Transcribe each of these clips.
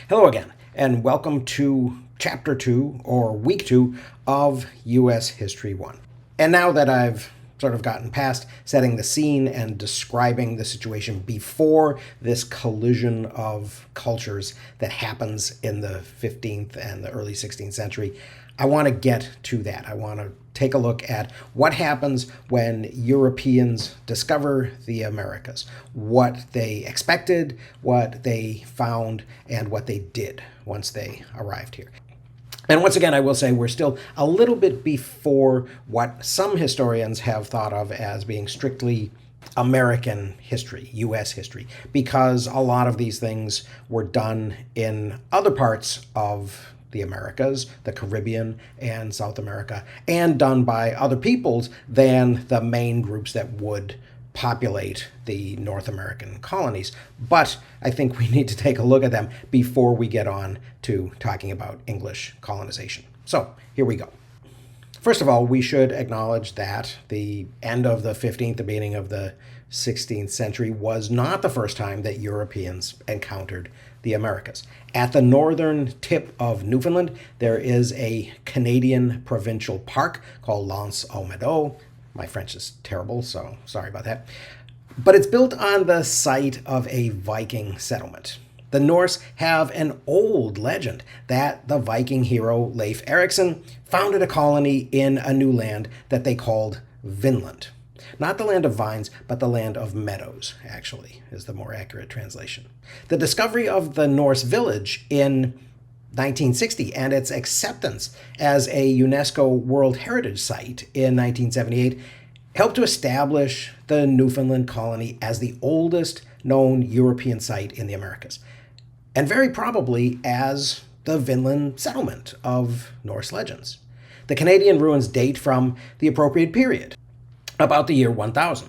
Hello again, and welcome to Chapter 2, or Week 2, of U.S. History 1. And now that I've sort of gotten past setting the scene and describing the situation before this collision of cultures that happens in the 15th and the early 16th century, I want to get to that. I want to take a look at what happens when Europeans discover the Americas, what they expected, what they found, and what they did once they arrived here. And once again, I will say we're still a little bit before what some historians have thought of as being strictly American history, U.S. history, because a lot of these things were done in other parts of the Americas, the Caribbean, and South America, and done by other peoples than the main groups that would populate the North American colonies. But I think we need to take a look at them before we get on to talking about English colonization. So here we go. First of all, we should acknowledge that the end of the 15th, the beginning of the 16th century was not the first time that Europeans encountered the Americas. At the northern tip of Newfoundland, there is a Canadian provincial park called L'Anse aux Meadows. My French is terrible, so sorry about that. But it's built on the site of a Viking settlement. The Norse have an old legend that the Viking hero Leif Erikson founded a colony in a new land that they called Vinland. Not the land of vines, but the land of meadows, actually, is the more accurate translation. The discovery of the Norse village in 1960 and its acceptance as a UNESCO World Heritage Site in 1978 helped to establish the Newfoundland colony as the oldest known European site in the Americas, and very probably as the Vinland settlement of Norse legends. The Canadian ruins date from the appropriate period, about the year 1000.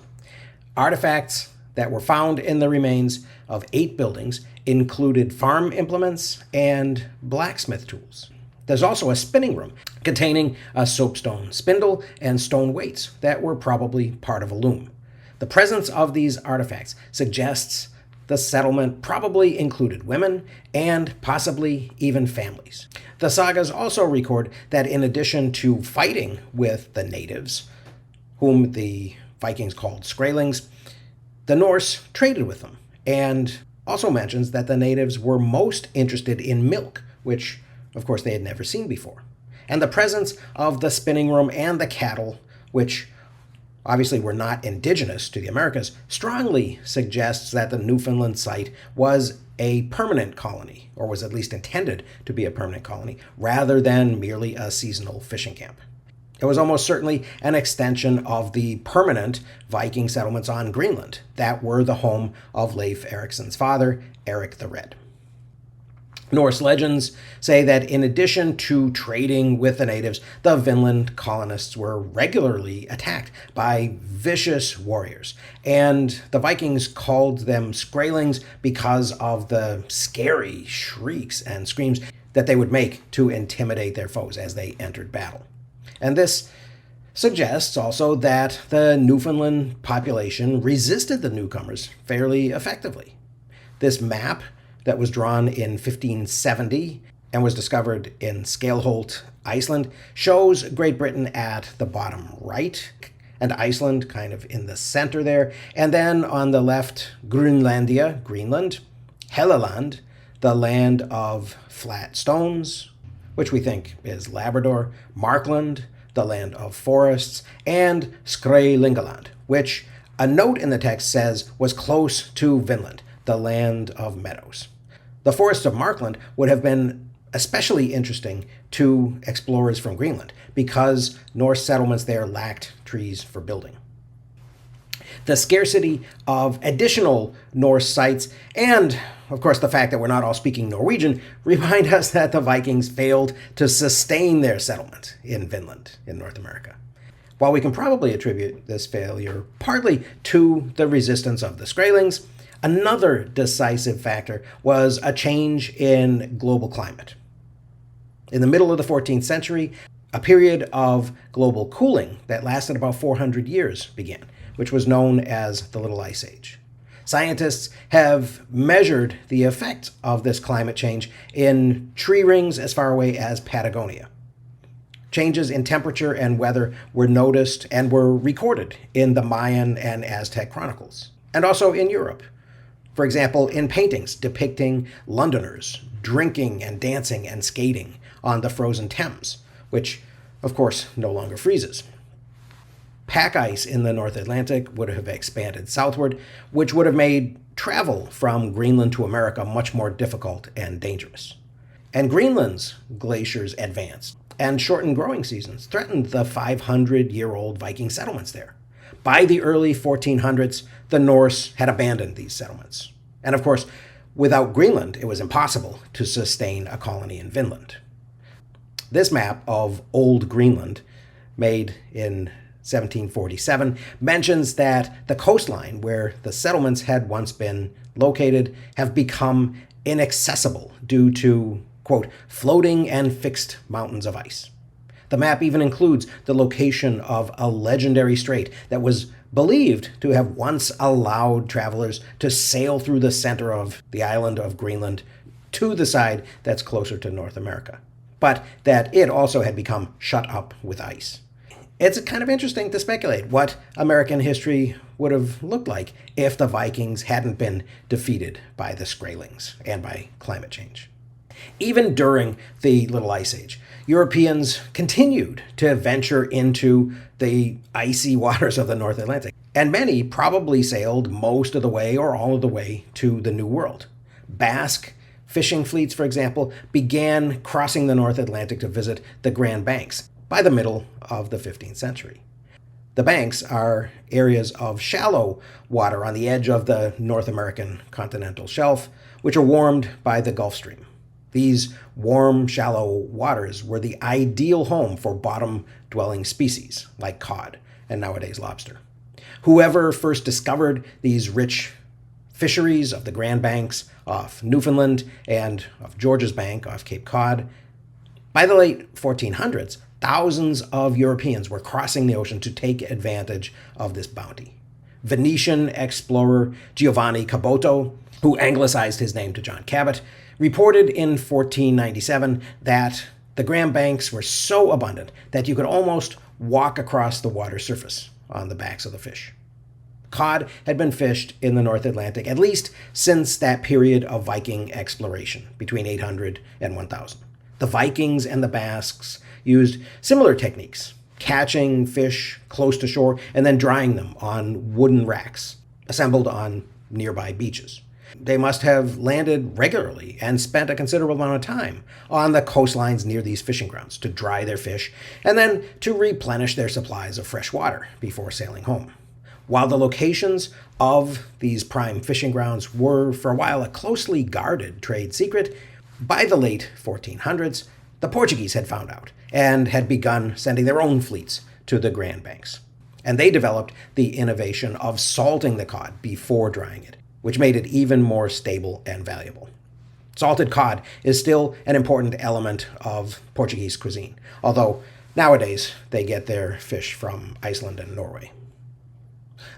Artifacts that were found in the remains of 8 buildings included farm implements and blacksmith tools. There's also a spinning room containing a soapstone spindle and stone weights that were probably part of a loom. The presence of these artifacts suggests the settlement probably included women and possibly even families. The sagas also record that in addition to fighting with the natives, whom the Vikings called Skraelings, the Norse traded with them, and also mentions that the natives were most interested in milk, which of course they had never seen before. And the presence of the spinning room and the cattle, which obviously were not indigenous to the Americas, strongly suggests that the Newfoundland site was a permanent colony, or was at least intended to be a permanent colony, rather than merely a seasonal fishing camp. It was almost certainly an extension of the permanent Viking settlements on Greenland that were the home of Leif Erikson's father, Eric the Red. Norse legends say that in addition to trading with the natives, the Vinland colonists were regularly attacked by vicious warriors, and the Vikings called them Skraelings because of the scary shrieks and screams that they would make to intimidate their foes as they entered battle. And this suggests also that the Newfoundland population resisted the newcomers fairly effectively. This map that was drawn in 1570 and was discovered in Scaleholt, Iceland, shows Great Britain at the bottom right, and Iceland kind of in the center there. And then on the left, Grönlandia, Greenland, Helleland, the land of flat stones, which we think is Labrador, Markland, the land of forests, and Skraelingaland, which a note in the text says was close to Vinland, the land of meadows. The forests of Markland would have been especially interesting to explorers from Greenland because Norse settlements there lacked trees for building. The scarcity of additional Norse sites and, of course, the fact that we're not all speaking Norwegian remind us that the Vikings failed to sustain their settlement in Vinland, in North America. While we can probably attribute this failure partly to the resistance of the Skraelings, another decisive factor was a change in global climate. In the middle of the 14th century, a period of global cooling that lasted about 400 years began, which was known as the Little Ice Age. Scientists have measured the effect of this climate change in tree rings as far away as Patagonia. Changes in temperature and weather were noticed and were recorded in the Mayan and Aztec chronicles, and also in Europe. For example, in paintings depicting Londoners drinking and dancing and skating on the frozen Thames, which, of course, no longer freezes. Pack ice in the North Atlantic would have expanded southward, which would have made travel from Greenland to America much more difficult and dangerous. And Greenland's glaciers advanced, and shortened growing seasons threatened the 500-year-old Viking settlements there. By the early 1400s, the Norse had abandoned these settlements. And of course, without Greenland, it was impossible to sustain a colony in Vinland. This map of Old Greenland, made in 1747, mentions that the coastline where the settlements had once been located have become inaccessible due to, quote, floating and fixed mountains of ice. The map even includes the location of a legendary strait that was believed to have once allowed travelers to sail through the center of the island of Greenland to the side that's closer to North America, but that it also had become shut up with ice. It's kind of interesting to speculate what American history would have looked like if the Vikings hadn't been defeated by the Skraelings and by climate change. Even during the Little Ice Age, Europeans continued to venture into the icy waters of the North Atlantic, and many probably sailed most of the way or all of the way to the New World. Basque fishing fleets, for example, began crossing the North Atlantic to visit the Grand Banks by the middle of the 15th century. The Banks are areas of shallow water on the edge of the North American continental shelf, which are warmed by the Gulf Stream. These warm, shallow waters were the ideal home for bottom-dwelling species like cod and nowadays lobster. Whoever first discovered these rich fisheries of the Grand Banks off Newfoundland and of George's Bank off Cape Cod, by the late 1400s, thousands of Europeans were crossing the ocean to take advantage of this bounty. Venetian explorer Giovanni Caboto, who anglicized his name to John Cabot, reported in 1497 that the Grand Banks were so abundant that you could almost walk across the water surface on the backs of the fish. Cod had been fished in the North Atlantic at least since that period of Viking exploration between 800 and 1000. The Vikings and the Basques used similar techniques, catching fish close to shore and then drying them on wooden racks assembled on nearby beaches. They must have landed regularly and spent a considerable amount of time on the coastlines near these fishing grounds to dry their fish and then to replenish their supplies of fresh water before sailing home. While the locations of these prime fishing grounds were for a while a closely guarded trade secret, by the late 1400s, the Portuguese had found out and had begun sending their own fleets to the Grand Banks. And they developed the innovation of salting the cod before drying it, which made it even more stable and valuable. Salted cod is still an important element of Portuguese cuisine, although nowadays they get their fish from Iceland and Norway.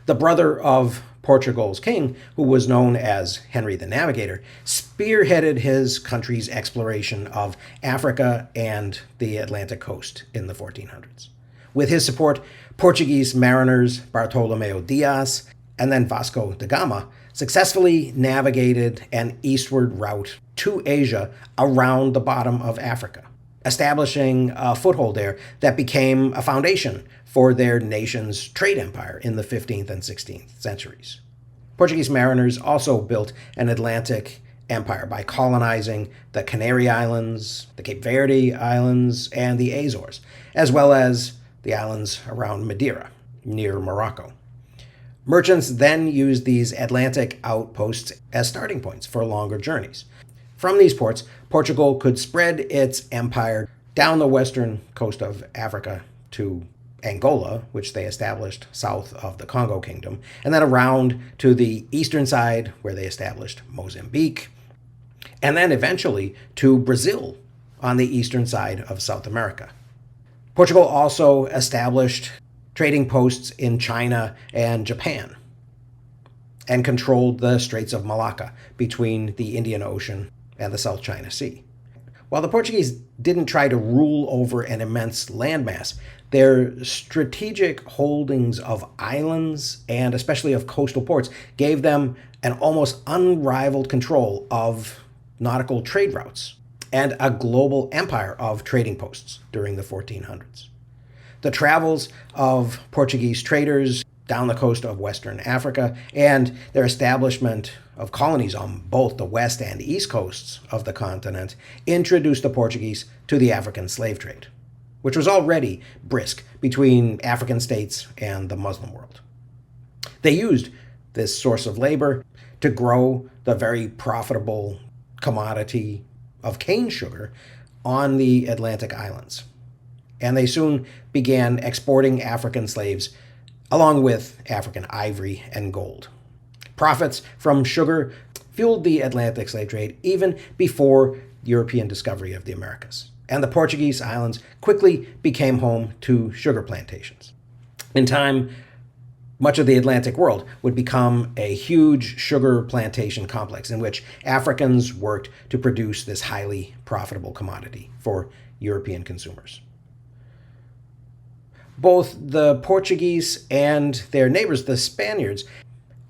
The brother of Portugal's king, who was known as Henry the Navigator, spearheaded his country's exploration of Africa and the Atlantic coast in the 1400s. With his support, Portuguese mariners Bartolomeu Dias and then Vasco da Gama successfully navigated an eastward route to Asia around the bottom of Africa, establishing a foothold there that became a foundation for their nation's trade empire in the 15th and 16th centuries. Portuguese mariners also built an Atlantic empire by colonizing the Canary Islands, the Cape Verde Islands, and the Azores, as well as the islands around Madeira, near Morocco. Merchants then used these Atlantic outposts as starting points for longer journeys. From these ports, Portugal could spread its empire down the western coast of Africa to Angola, which they established south of the Congo Kingdom, and then around to the eastern side, where they established Mozambique, and then eventually to Brazil on the eastern side of South America. Portugal also established trading posts in China and Japan. and controlled the Straits of Malacca between the Indian Ocean and the South China Sea. While the Portuguese didn't try to rule over an immense landmass, their strategic holdings of islands and especially of coastal ports gave them an almost unrivaled control of nautical trade routes and a global empire of trading posts during the 1400s. The travels of Portuguese traders down the coast of Western Africa and their establishment of colonies on both the west and east coasts of the continent introduced the Portuguese to the African slave trade, which was already brisk between African states and the Muslim world. They used this source of labor to grow the very profitable commodity of cane sugar on the Atlantic islands. And they soon began exporting African slaves along with African ivory and gold. Profits from sugar fueled the Atlantic slave trade even before European discovery of the Americas. And the Portuguese islands quickly became home to sugar plantations. In time, much of the Atlantic world would become a huge sugar plantation complex in which Africans worked to produce this highly profitable commodity for European consumers. Both the Portuguese and their neighbors, the Spaniards,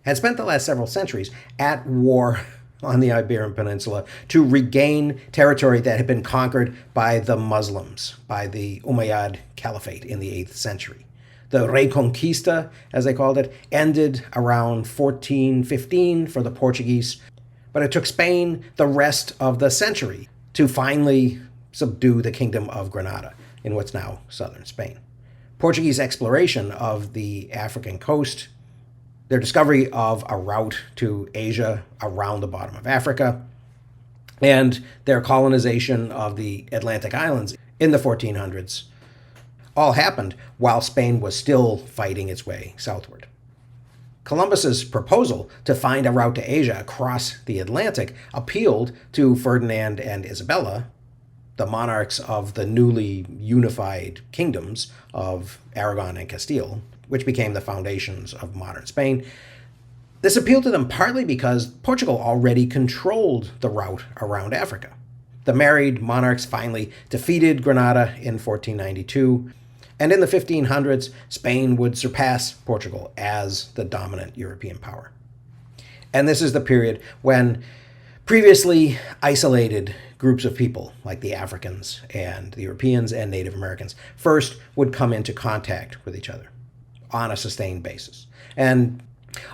had spent the last several centuries at war on the Iberian Peninsula to regain territory that had been conquered by the Muslims, by the Umayyad Caliphate in the 8th century. The Reconquista, as they called it, ended around 1415 for the Portuguese, but it took Spain the rest of the century to finally subdue the Kingdom of Granada in what's now southern Spain. Portuguese exploration of the African coast, their discovery of a route to Asia around the bottom of Africa, and their colonization of the Atlantic islands in the 1400s all happened while Spain was still fighting its way southward. Columbus's proposal to find a route to Asia across the Atlantic appealed to Ferdinand and Isabella, the monarchs of the newly unified kingdoms of Aragon and Castile, which became the foundations of modern Spain. This appealed to them partly because Portugal already controlled the route around Africa. The married monarchs finally defeated Granada in 1492, and in the 1500s, Spain would surpass Portugal as the dominant European power. And this is the period when previously isolated groups of people, like the Africans and the Europeans and Native Americans, first would come into contact with each other on a sustained basis. And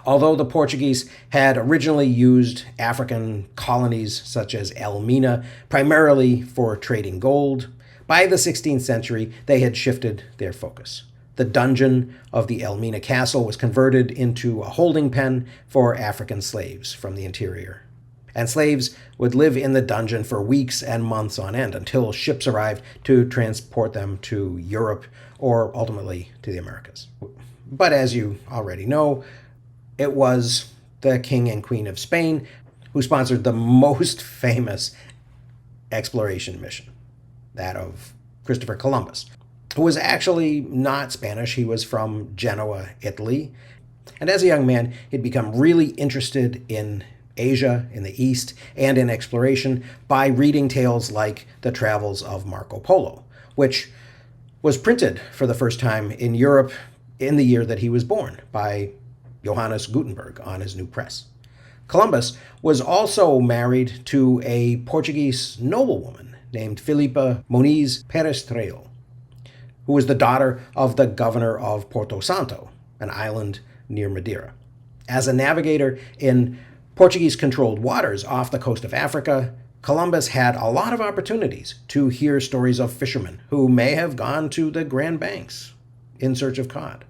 although the Portuguese had originally used African colonies such as Elmina primarily for trading gold, by the 16th century they had shifted their focus. The dungeon of the Elmina Castle was converted into a holding pen for African slaves from the interior. And slaves would live in the dungeon for weeks and months on end until ships arrived to transport them to Europe or ultimately to the Americas. But as you already know, it was the King and Queen of Spain who sponsored the most famous exploration mission, that of Christopher Columbus, who was actually not Spanish. He was from Genoa, Italy. And as a young man, he'd become really interested in Asia, in the East, and in exploration by reading tales like The Travels of Marco Polo, which was printed for the first time in Europe in the year that he was born by Johannes Gutenberg on his new press. Columbus was also married to a Portuguese noblewoman named Filipa Moniz Perestrelo, who was the daughter of the governor of Porto Santo, an island near Madeira. As a navigator in Portuguese-controlled waters off the coast of Africa, Columbus had a lot of opportunities to hear stories of fishermen who may have gone to the Grand Banks in search of cod.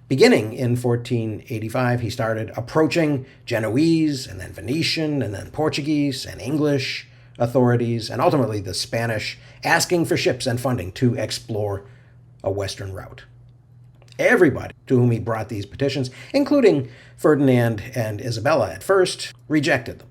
Beginning in 1485, he started approaching Genoese and then Venetian and then Portuguese and English authorities and ultimately the Spanish, asking for ships and funding to explore a western route. Everybody to whom he brought these petitions, including Ferdinand and Isabella at first, rejected them.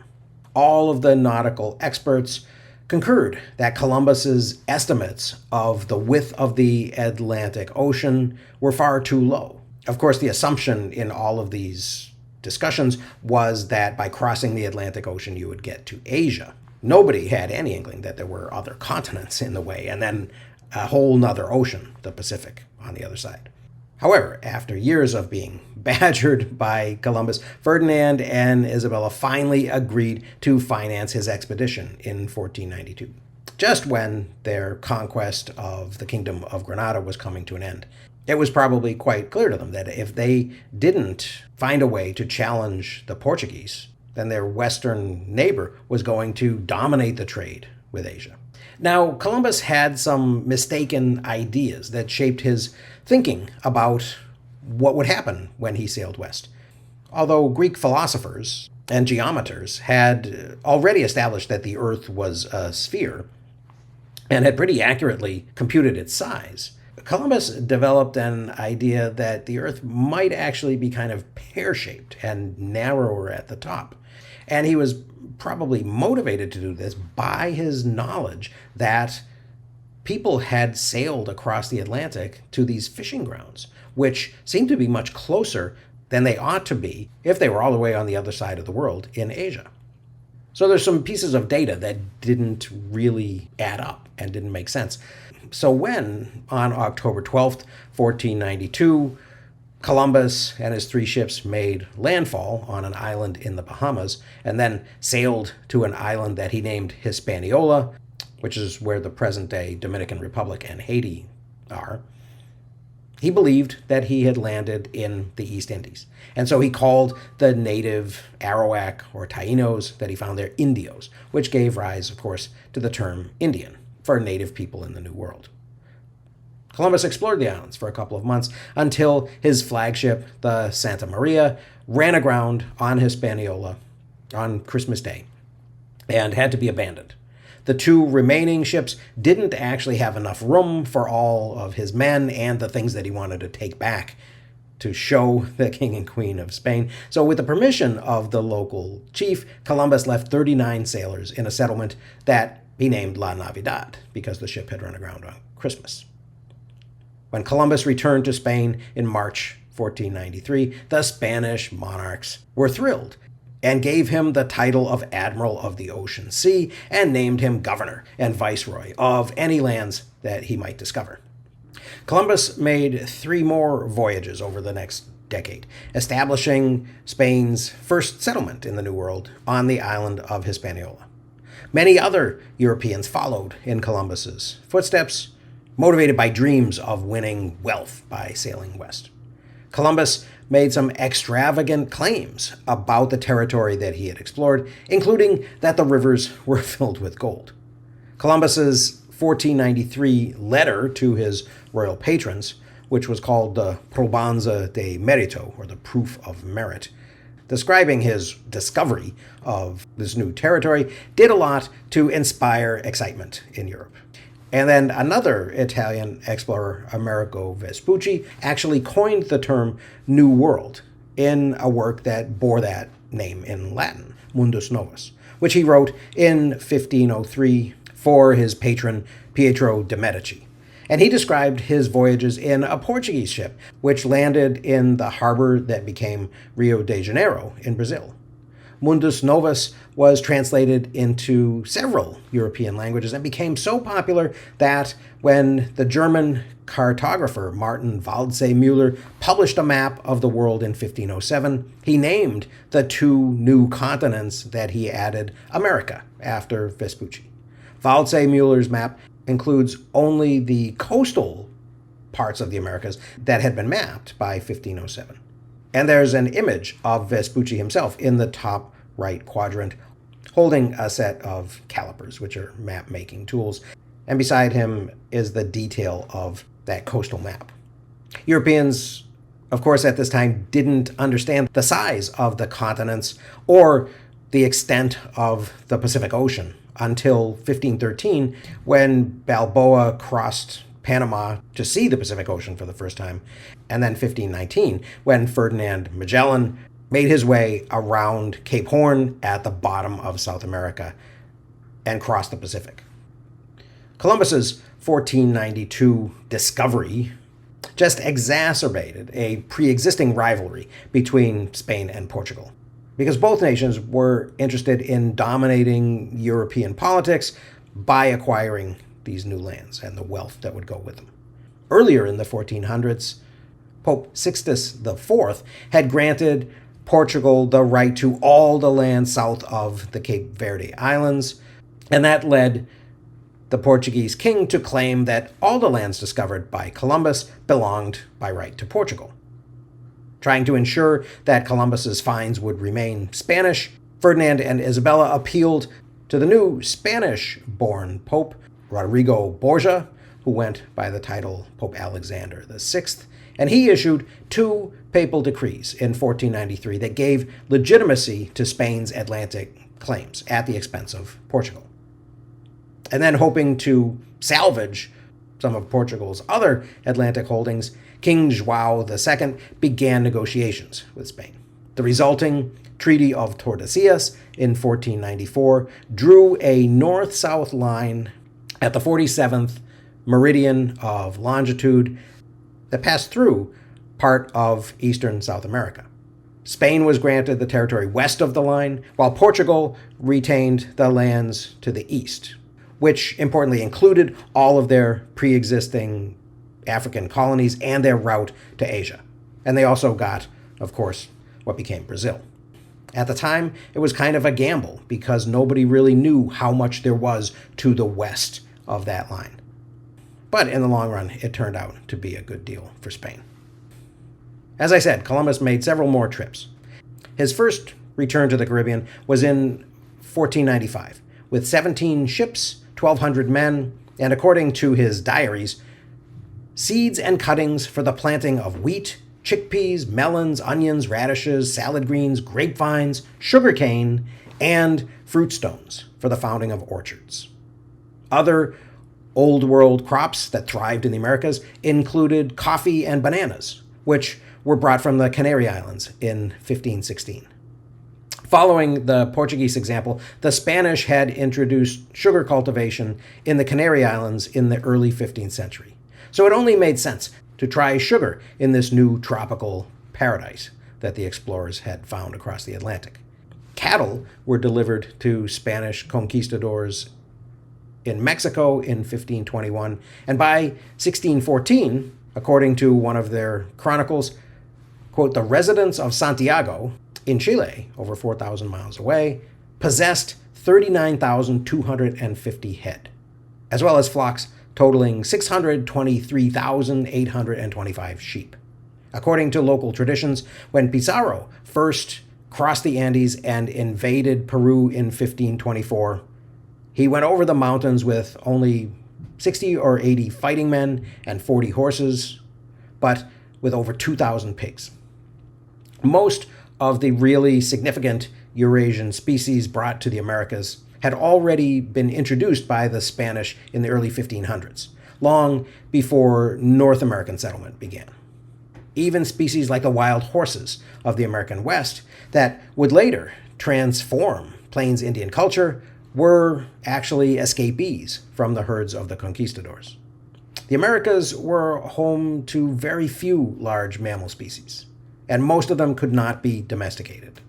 All of the nautical experts concurred that Columbus's estimates of the width of the Atlantic Ocean were far too low. Of course, the assumption in all of these discussions was that by crossing the Atlantic Ocean, you would get to Asia. Nobody had any inkling that there were other continents in the way, and then a whole nother ocean, the Pacific, on the other side. However, after years of being badgered by Columbus, Ferdinand and Isabella finally agreed to finance his expedition in 1492, just when their conquest of the Kingdom of Granada was coming to an end. It was probably quite clear to them that if they didn't find a way to challenge the Portuguese, then their western neighbor was going to dominate the trade with Asia. Now, Columbus had some mistaken ideas that shaped his thinking about what would happen when he sailed west. Although Greek philosophers and geometers had already established that the Earth was a sphere and had pretty accurately computed its size, Columbus developed an idea that the Earth might actually be kind of pear-shaped and narrower at the top. And he was probably motivated to do this by his knowledge that people had sailed across the Atlantic to these fishing grounds, which seemed to be much closer than they ought to be if they were all the way on the other side of the world in Asia. So there's some pieces of data that didn't really add up and didn't make sense. So when, on October 12th, 1492, Columbus and his 3 ships made landfall on an island in the Bahamas and then sailed to an island that he named Hispaniola, which is where the present-day Dominican Republic and Haiti are, he believed that he had landed in the East Indies. And so he called the native Arawak or Tainos that he found there Indios, which gave rise, of course, to the term Indian for native people in the New World. Columbus explored the islands for a couple of months until his flagship, the Santa Maria, ran aground on Hispaniola on Christmas Day and had to be abandoned. The 2 remaining ships didn't actually have enough room for all of his men and the things that he wanted to take back to show the King and Queen of Spain. So with the permission of the local chief, Columbus left 39 sailors in a settlement that he named La Navidad because the ship had run aground on Christmas. When Columbus returned to Spain in March 1493, the Spanish monarchs were thrilled and gave him the title of Admiral of the Ocean Sea and named him governor and viceroy of any lands that he might discover. Columbus made 3 more voyages over the next decade, establishing Spain's first settlement in the New World on the island of Hispaniola. Many other Europeans followed in Columbus's footsteps, motivated by dreams of winning wealth by sailing west. Columbus made some extravagant claims about the territory that he had explored, including that the rivers were filled with gold. Columbus's 1493 letter to his royal patrons, which was called the Probanza de Merito, or the Proof of Merit, describing his discovery of this new territory, did a lot to inspire excitement in Europe. And then another Italian explorer, Amerigo Vespucci, actually coined the term New World in a work that bore that name in Latin, Mundus Novus, which he wrote in 1503 for his patron Pietro de' Medici. And he described his voyages in a Portuguese ship, which landed in the harbor that became Rio de Janeiro in Brazil. Mundus Novus was translated into several European languages and became so popular that when the German cartographer Martin Waldseemüller published a map of the world in 1507, he named the 2 new continents that he added America after Vespucci. Waldseemüller's map includes only the coastal parts of the Americas that had been mapped by 1507. And there's an image of Vespucci himself in the top right quadrant, holding a set of calipers, which are map-making tools. And beside him is the detail of that coastal map. Europeans, of course, at this time didn't understand the size of the continents or the extent of the Pacific Ocean until 1513, when Balboa crossed Panama to see the Pacific Ocean for the first time, and then 1519, when Ferdinand Magellan made his way around Cape Horn at the bottom of South America and crossed the Pacific. Columbus's 1492 discovery just exacerbated a pre-existing rivalry between Spain and Portugal, because both nations were interested in dominating European politics by acquiring these new lands and the wealth that would go with them. Earlier in the 1400s, Pope Sixtus IV had granted Portugal the right to all the land south of the Cape Verde Islands, and that led the Portuguese king to claim that all the lands discovered by Columbus belonged by right to Portugal. Trying to ensure that Columbus's finds would remain Spanish, Ferdinand and Isabella appealed to the new Spanish-born Pope, Rodrigo Borgia, who went by the title Pope Alexander VI, and he issued 2 papal decrees in 1493 that gave legitimacy to Spain's Atlantic claims at the expense of Portugal. And then, hoping to salvage some of Portugal's other Atlantic holdings, King João II began negotiations with Spain. The resulting Treaty of Tordesillas in 1494 drew a north-south line at the 47th meridian of longitude that passed through part of eastern South America. Spain was granted the territory west of the line, while Portugal retained the lands to the east, which importantly included all of their pre-existing African colonies and their route to Asia. And they also got, of course, what became Brazil. At the time, it was kind of a gamble because nobody really knew how much there was to the west of that line. But in the long run, it turned out to be a good deal for Spain. As I said, Columbus made several more trips. His first return to the Caribbean was in 1495, with 17 ships, 1,200 men, and according to his diaries, seeds and cuttings for the planting of wheat, chickpeas, melons, onions, radishes, salad greens, grapevines, sugarcane, and fruit stones for the founding of orchards. Other Old World crops that thrived in the Americas included coffee and bananas, which were brought from the Canary Islands in 1516. Following the Portuguese example, the Spanish had introduced sugar cultivation in the Canary Islands in the early 15th century. So it only made sense to try sugar in this new tropical paradise that the explorers had found across the Atlantic. Cattle were delivered to Spanish conquistadors in Mexico in 1521, and by 1614, according to one of their chronicles, quote, the residents of Santiago in Chile, over 4,000 miles away, possessed 39,250 head, as well as flocks totaling 623,825 sheep. According to local traditions, when Pizarro first crossed the Andes and invaded Peru in 1524, he went over the mountains with only 60 or 80 fighting men and 40 horses, but with over 2,000 pigs. Most of the really significant Eurasian species brought to the Americas had already been introduced by the Spanish in the early 1500s, long before North American settlement began. Even species like the wild horses of the American West that would later transform Plains Indian culture were actually escapees from the herds of the conquistadors. The Americas were home to very few large mammal species, and most of them could not be domesticated.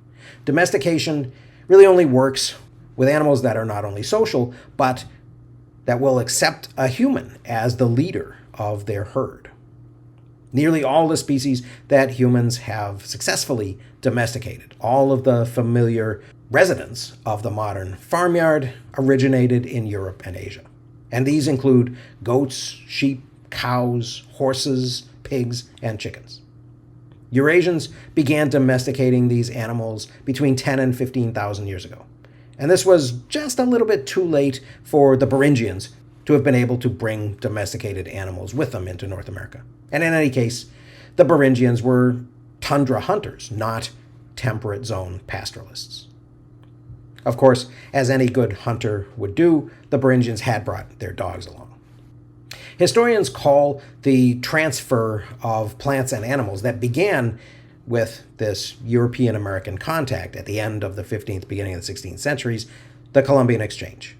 Domestication really only works with animals that are not only social, but that will accept a human as the leader of their herd. Nearly all the species that humans have successfully domesticated, all of the familiar residents of the modern farmyard, originated in Europe and Asia. And these include goats, sheep, cows, horses, pigs, and chickens. Eurasians began domesticating these animals between 10 and 15,000 years ago. And this was just a little bit too late for the Beringians to have been able to bring domesticated animals with them into North America. And in any case, the Beringians were tundra hunters, not temperate zone pastoralists. Of course, as any good hunter would do, the Beringians had brought their dogs along. Historians call the transfer of plants and animals that began with this European-American contact at the end of the 15th, beginning of the 16th centuries, the Columbian Exchange.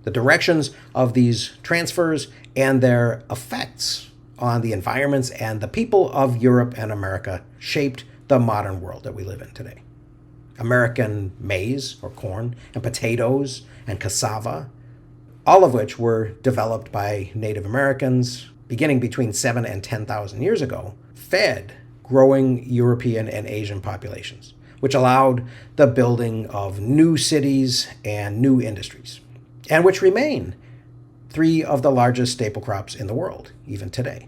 The directions of these transfers and their effects on the environments and the people of Europe and America shaped the modern world that we live in today. American maize or corn and potatoes and cassava, all of which were developed by Native Americans beginning between 7,000 and 10,000 years ago, fed growing European and Asian populations, which allowed the building of new cities and new industries, and which remain three of the largest staple crops in the world, even today.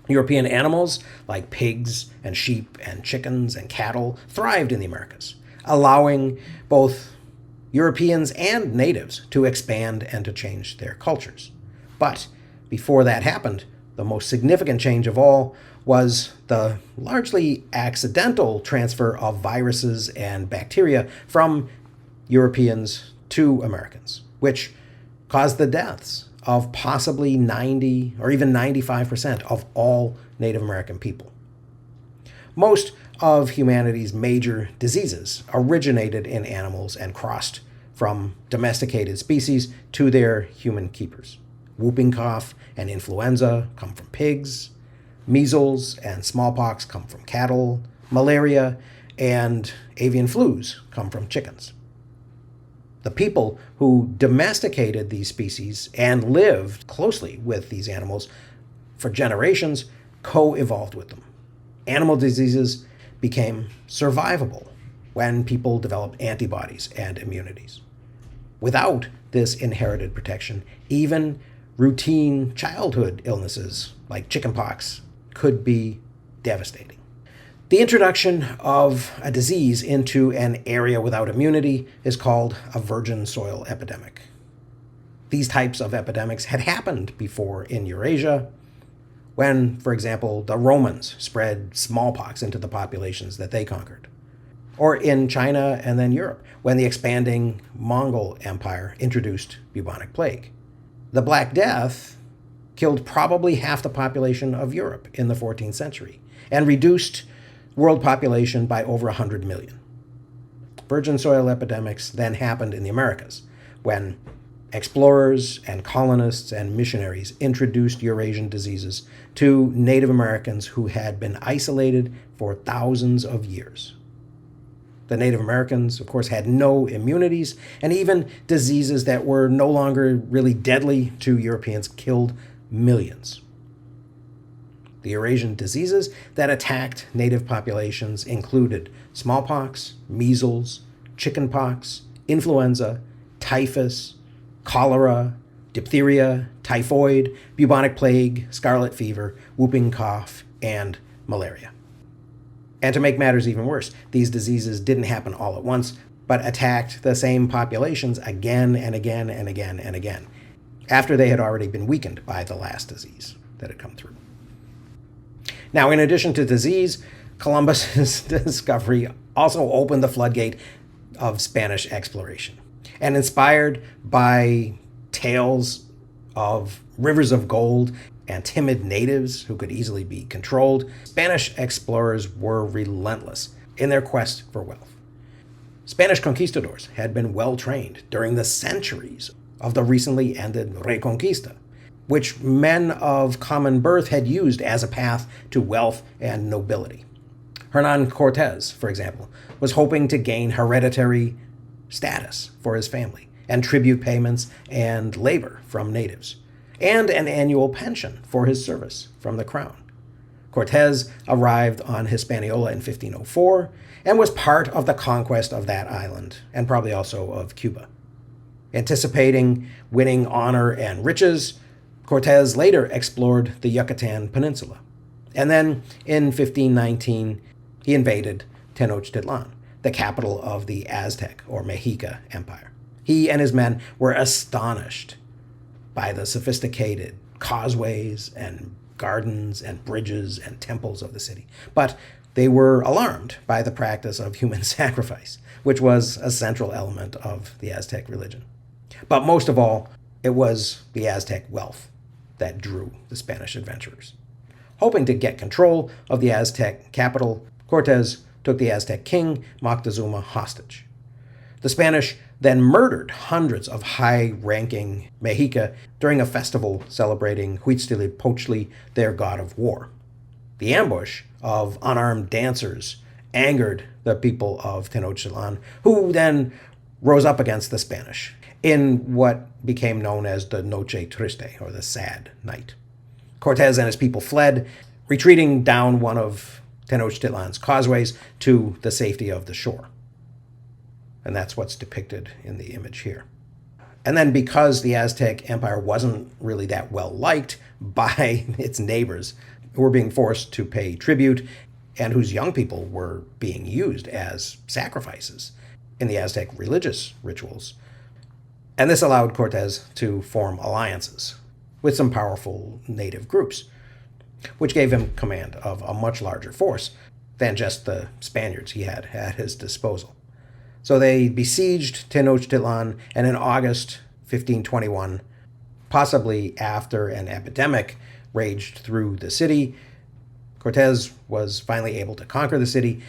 European animals like pigs and sheep and chickens and cattle thrived in the Americas, allowing both Europeans and natives to expand and to change their cultures. But before that happened, the most significant change of all was the largely accidental transfer of viruses and bacteria from Europeans to Americans, which caused the deaths of possibly 90 or even 95% of all Native American people. Most of humanity's major diseases originated in animals and crossed from domesticated species to their human keepers. Whooping cough and influenza come from pigs. Measles and smallpox come from cattle. Malaria and avian flus come from chickens. The people who domesticated these species and lived closely with these animals for generations co-evolved with them. Animal diseases became survivable when people developed antibodies and immunities. Without this inherited protection, even routine childhood illnesses like chickenpox could be devastating. The introduction of a disease into an area without immunity is called a virgin soil epidemic. These types of epidemics had happened before in Eurasia, when, for example, the Romans spread smallpox into the populations that they conquered, or in China and then Europe, when the expanding Mongol Empire introduced bubonic plague. The Black Death killed probably half the population of Europe in the 14th century and reduced world population by over 100 million. Virgin soil epidemics then happened in the Americas when explorers and colonists and missionaries introduced Eurasian diseases to Native Americans who had been isolated for thousands of years. The Native Americans, of course, had no immunities, and even diseases that were no longer really deadly to Europeans killed millions. The Eurasian diseases that attacked native populations included smallpox, measles, chickenpox, influenza, typhus, cholera, diphtheria, typhoid, bubonic plague, scarlet fever, whooping cough, and malaria. And to make matters even worse, these diseases didn't happen all at once, but attacked the same populations again and again and again and again, after they had already been weakened by the last disease that had come through. Now, in addition to disease, Columbus's discovery also opened the floodgate of Spanish exploration. And inspired by tales of rivers of gold and timid natives who could easily be controlled, Spanish explorers were relentless in their quest for wealth. Spanish conquistadors had been well trained during the centuries of the recently ended Reconquista, which men of common birth had used as a path to wealth and nobility. Hernan Cortez, for example, was hoping to gain hereditary status for his family and tribute payments and labor from natives, and an annual pension for his service from the crown. Cortez arrived on Hispaniola in 1504 and was part of the conquest of that island, and probably also of Cuba. Anticipating winning honor and riches, Cortez later explored the Yucatan Peninsula. And then in 1519, he invaded Tenochtitlan, the capital of the Aztec or Mexica Empire. He and his men were astonished by the sophisticated causeways and gardens and bridges and temples of the city. But they were alarmed by the practice of human sacrifice, which was a central element of the Aztec religion. But most of all, it was the Aztec wealth that drew the Spanish adventurers. Hoping to get control of the Aztec capital, Cortez took the Aztec king, Moctezuma, hostage. The Spanish then murdered hundreds of high-ranking Mexica during a festival celebrating Huitzilopochtli, their god of war. The ambush of unarmed dancers angered the people of Tenochtitlan, who then rose up against the Spanish in what became known as the Noche Triste, or the Sad Night. Cortez and his people fled, retreating down one of Tenochtitlan's causeways to the safety of the shore. And that's what's depicted in the image here. And then because the Aztec Empire wasn't really that well liked by its neighbors, who were being forced to pay tribute and whose young people were being used as sacrifices in the Aztec religious rituals. And this allowed Cortez to form alliances with some powerful native groups, which gave him command of a much larger force than just the Spaniards he had at his disposal. So they besieged Tenochtitlan, and in August 1521, possibly after an epidemic raged through the city, Cortez was finally able to conquer the city,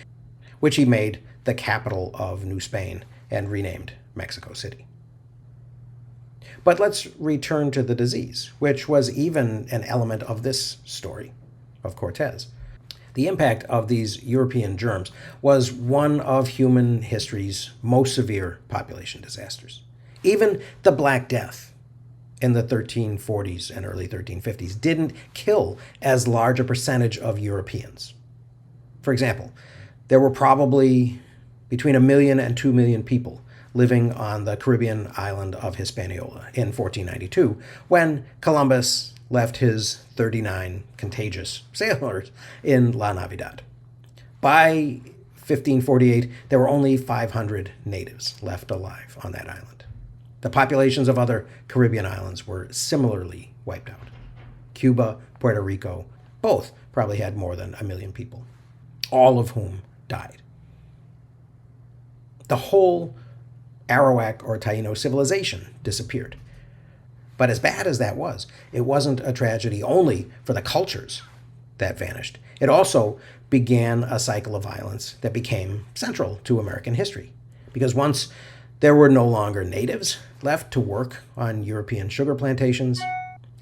which he made the capital of New Spain and renamed Mexico City. But let's return to the disease, which was even an element of this story of Cortez. The impact of these European germs was one of human history's most severe population disasters. Even the Black Death in the 1340s and early 1350s didn't kill as large a percentage of Europeans. For example, there were probably between 1 million and 2 million people living on the Caribbean island of Hispaniola in 1492, when Columbus left his 39 contagious sailors in La Navidad. By 1548, there were only 500 natives left alive on that island. The populations of other Caribbean islands were similarly wiped out. Cuba, Puerto Rico, both probably had more than 1 million people, all of whom died. The whole Arawak or Taino civilization disappeared. But as bad as that was, it wasn't a tragedy only for the cultures that vanished. It also began a cycle of violence that became central to American history. Because once there were no longer natives left to work on European sugar plantations,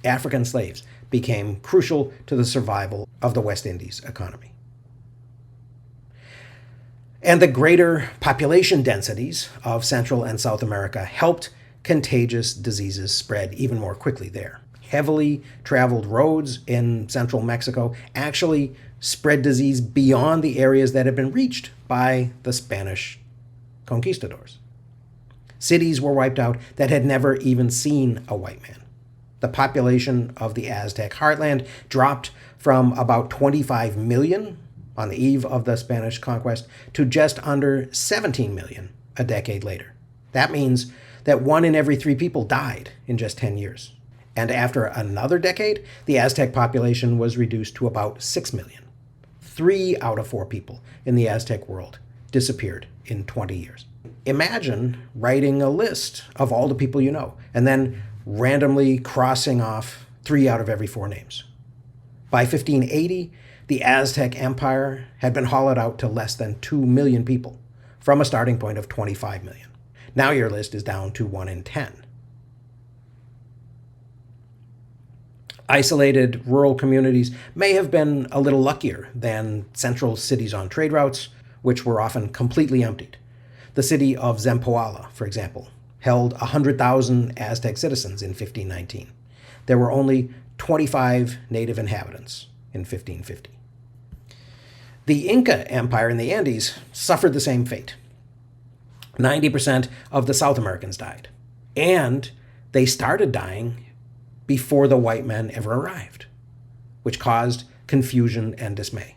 African slaves became crucial to the survival of the West Indies economy. And the greater population densities of Central and South America helped contagious diseases spread even more quickly there. Heavily traveled roads in central Mexico actually spread disease beyond the areas that had been reached by the Spanish conquistadors. Cities were wiped out that had never even seen a white man. The population of the Aztec heartland dropped from about 25 million on the eve of the Spanish conquest to just under 17 million a decade later. That means that 1 in every 3 people died in just 10 years. And after another decade, the Aztec population was reduced to about 6 million. 3 out of 4 people in the Aztec world disappeared in 20 years. Imagine writing a list of all the people you know and then randomly crossing off 3 out of every 4 names. By 1580, the Aztec Empire had been hollowed out to less than 2 million people from a starting point of 25 million. Now your list is down to 1 in 10. Isolated rural communities may have been a little luckier than central cities on trade routes, which were often completely emptied. The city of Zempoala, for example, held 100,000 Aztec citizens in 1519. There were only 25 native inhabitants in 1550. The Inca Empire in the Andes suffered the same fate. 90% of the South Americans died, and they started dying before the white men ever arrived, which caused confusion and dismay.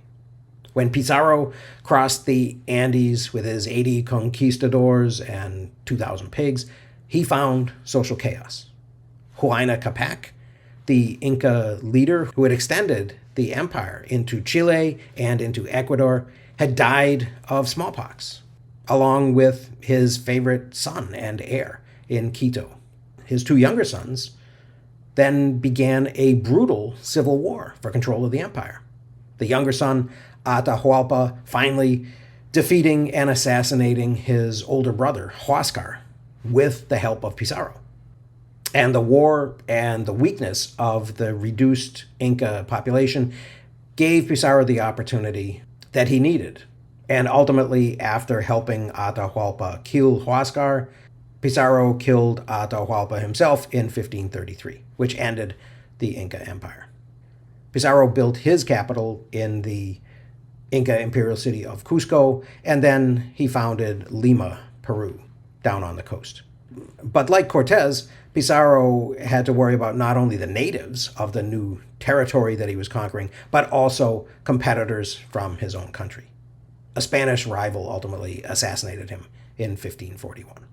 When Pizarro crossed the Andes with his 80 conquistadors and 2,000 pigs, he found social chaos. Huayna Capac, the Inca leader who had extended the empire into Chile and into Ecuador, had died of smallpox, along with his favorite son and heir in Quito. His 2 younger sons then began a brutal civil war for control of the empire. The younger son, Atahualpa, finally defeating and assassinating his older brother, Huascar, with the help of Pizarro. And the war and the weakness of the reduced Inca population gave Pizarro the opportunity that he needed. And ultimately, after helping Atahualpa kill Huascar, Pizarro killed Atahualpa himself in 1533, which ended the Inca Empire. Pizarro built his capital in the Inca imperial city of Cusco, and then he founded Lima, Peru, down on the coast. But like Cortez, Pizarro had to worry about not only the natives of the new territory that he was conquering, but also competitors from his own country. A Spanish rival ultimately assassinated him in 1541.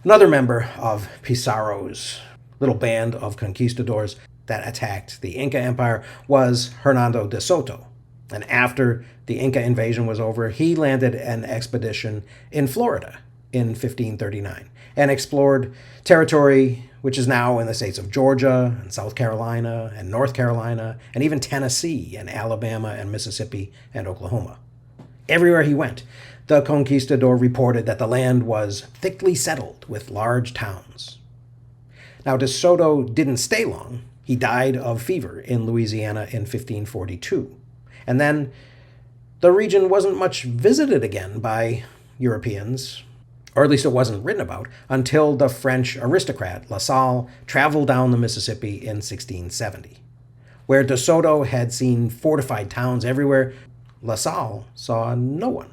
Another member of Pizarro's little band of conquistadors that attacked the Inca Empire was Hernando de Soto. And after the Inca invasion was over, he landed an expedition in Florida in 1539 and explored territory which is now in the states of Georgia and South Carolina and North Carolina and even Tennessee and Alabama and Mississippi and Oklahoma. Everywhere he went, the conquistador reported that the land was thickly settled with large towns. Now, De Soto didn't stay long. He died of fever in Louisiana in 1542. And then the region wasn't much visited again by Europeans, or at least it wasn't written about, until the French aristocrat La Salle traveled down the Mississippi in 1670. Where De Soto had seen fortified towns everywhere, La Salle saw no one.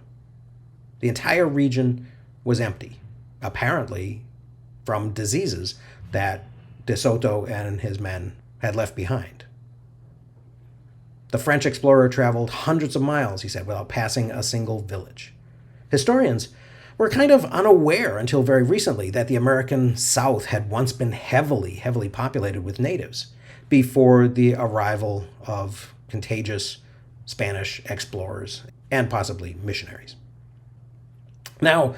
The entire region was empty, apparently from diseases that De Soto and his men had left behind. The French explorer traveled hundreds of miles, he said, without passing a single village. Historians were kind of unaware until very recently that the American South had once been heavily populated with natives before the arrival of contagious Spanish explorers and possibly missionaries. Now,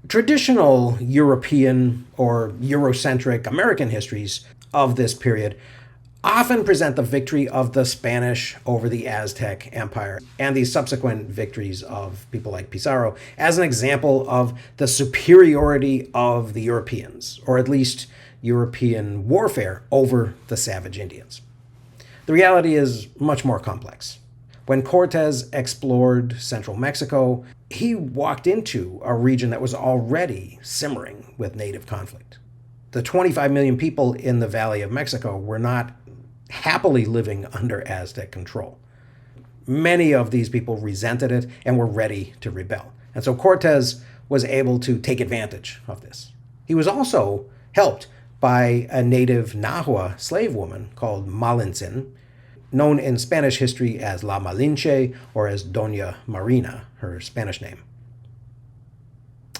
traditional European or Eurocentric American histories of this period often present the victory of the Spanish over the Aztec Empire and the subsequent victories of people like Pizarro as an example of the superiority of the Europeans, or at least European warfare over the savage Indians. The reality is much more complex. When Cortez explored central Mexico, he walked into a region that was already simmering with native conflict. The 25 million people in the Valley of Mexico were not happily living under Aztec control. Many of these people resented it and were ready to rebel. And so Cortez was able to take advantage of this. He was also helped by a native Nahua slave woman called Malintzin, known in Spanish history as La Malinche or as Doña Marina, her Spanish name.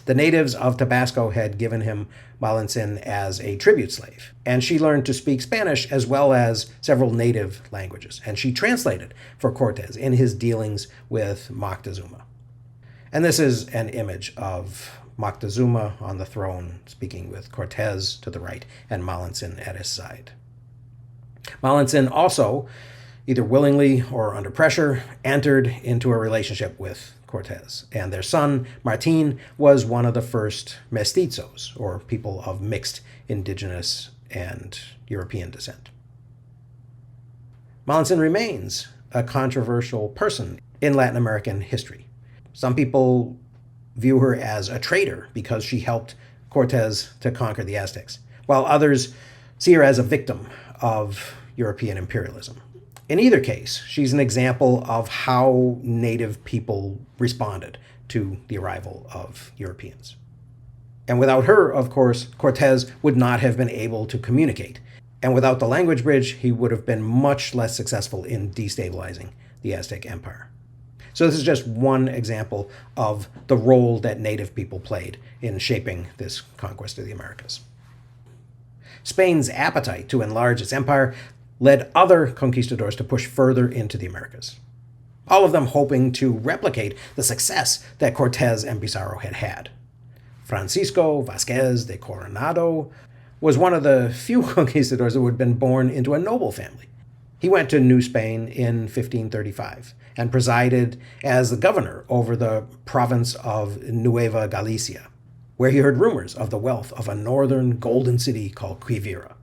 The natives of Tabasco had given him Malintzin as a tribute slave, and she learned to speak Spanish as well as several native languages, and she translated for Cortez in his dealings with Moctezuma. And this is an image of Moctezuma on the throne speaking with Cortez to the right and Malintzin at his side. Malintzin also, either willingly or under pressure, entered into a relationship with Cortez, and their son, Martin, was one of the first mestizos, or people of mixed indigenous and European descent. Malintzin remains a controversial person in Latin American history. Some people view her as a traitor because she helped Cortez to conquer the Aztecs, while others see her as a victim of European imperialism. In either case, she's an example of how native people responded to the arrival of Europeans. And without her, of course, Cortez would not have been able to communicate. And without the language bridge, he would have been much less successful in destabilizing the Aztec Empire. So this is just one example of the role that native people played in shaping this conquest of the Americas. Spain's appetite to enlarge its empire led other conquistadors to push further into the Americas, all of them hoping to replicate the success that Cortez and Pizarro had had. Francisco Vázquez de Coronado was one of the few conquistadors who had been born into a noble family. He went to New Spain in 1535 and presided as the governor over the province of Nueva Galicia. where he heard rumors of the wealth of a northern golden city called Quivira.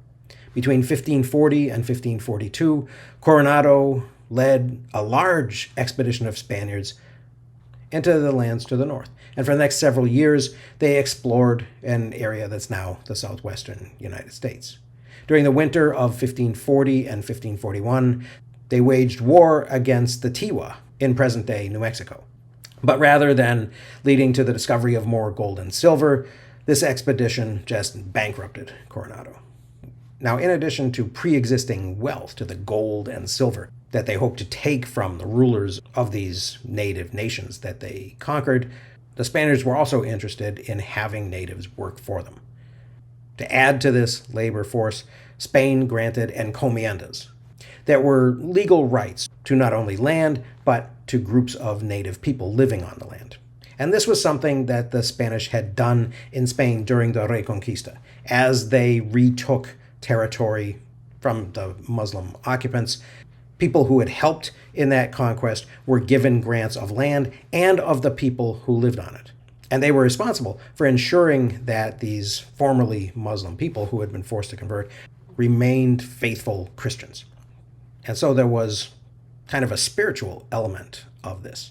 Between 1540 and 1542, Coronado led a large expedition of Spaniards into the lands to the north. And for the next several years, they explored an area that's now the southwestern United States. During the winter of 1540 and 1541, they waged war against the Tiwa in present-day New Mexico. But rather than leading to the discovery of more gold and silver, this expedition just bankrupted Coronado. Now, in addition to pre-existing wealth, to the gold and silver that they hoped to take from the rulers of these native nations that they conquered, the Spaniards were also interested in having natives work for them. To add to this labor force, Spain granted encomiendas that were legal rights to not only land, but to groups of native people living on the land. And this was something that the Spanish had done in Spain during the Reconquista. As they retook territory from the Muslim occupants, people who had helped in that conquest were given grants of land and of the people who lived on it. And they were responsible for ensuring that these formerly Muslim people who had been forced to convert remained faithful Christians. And so there was kind of a spiritual element of this,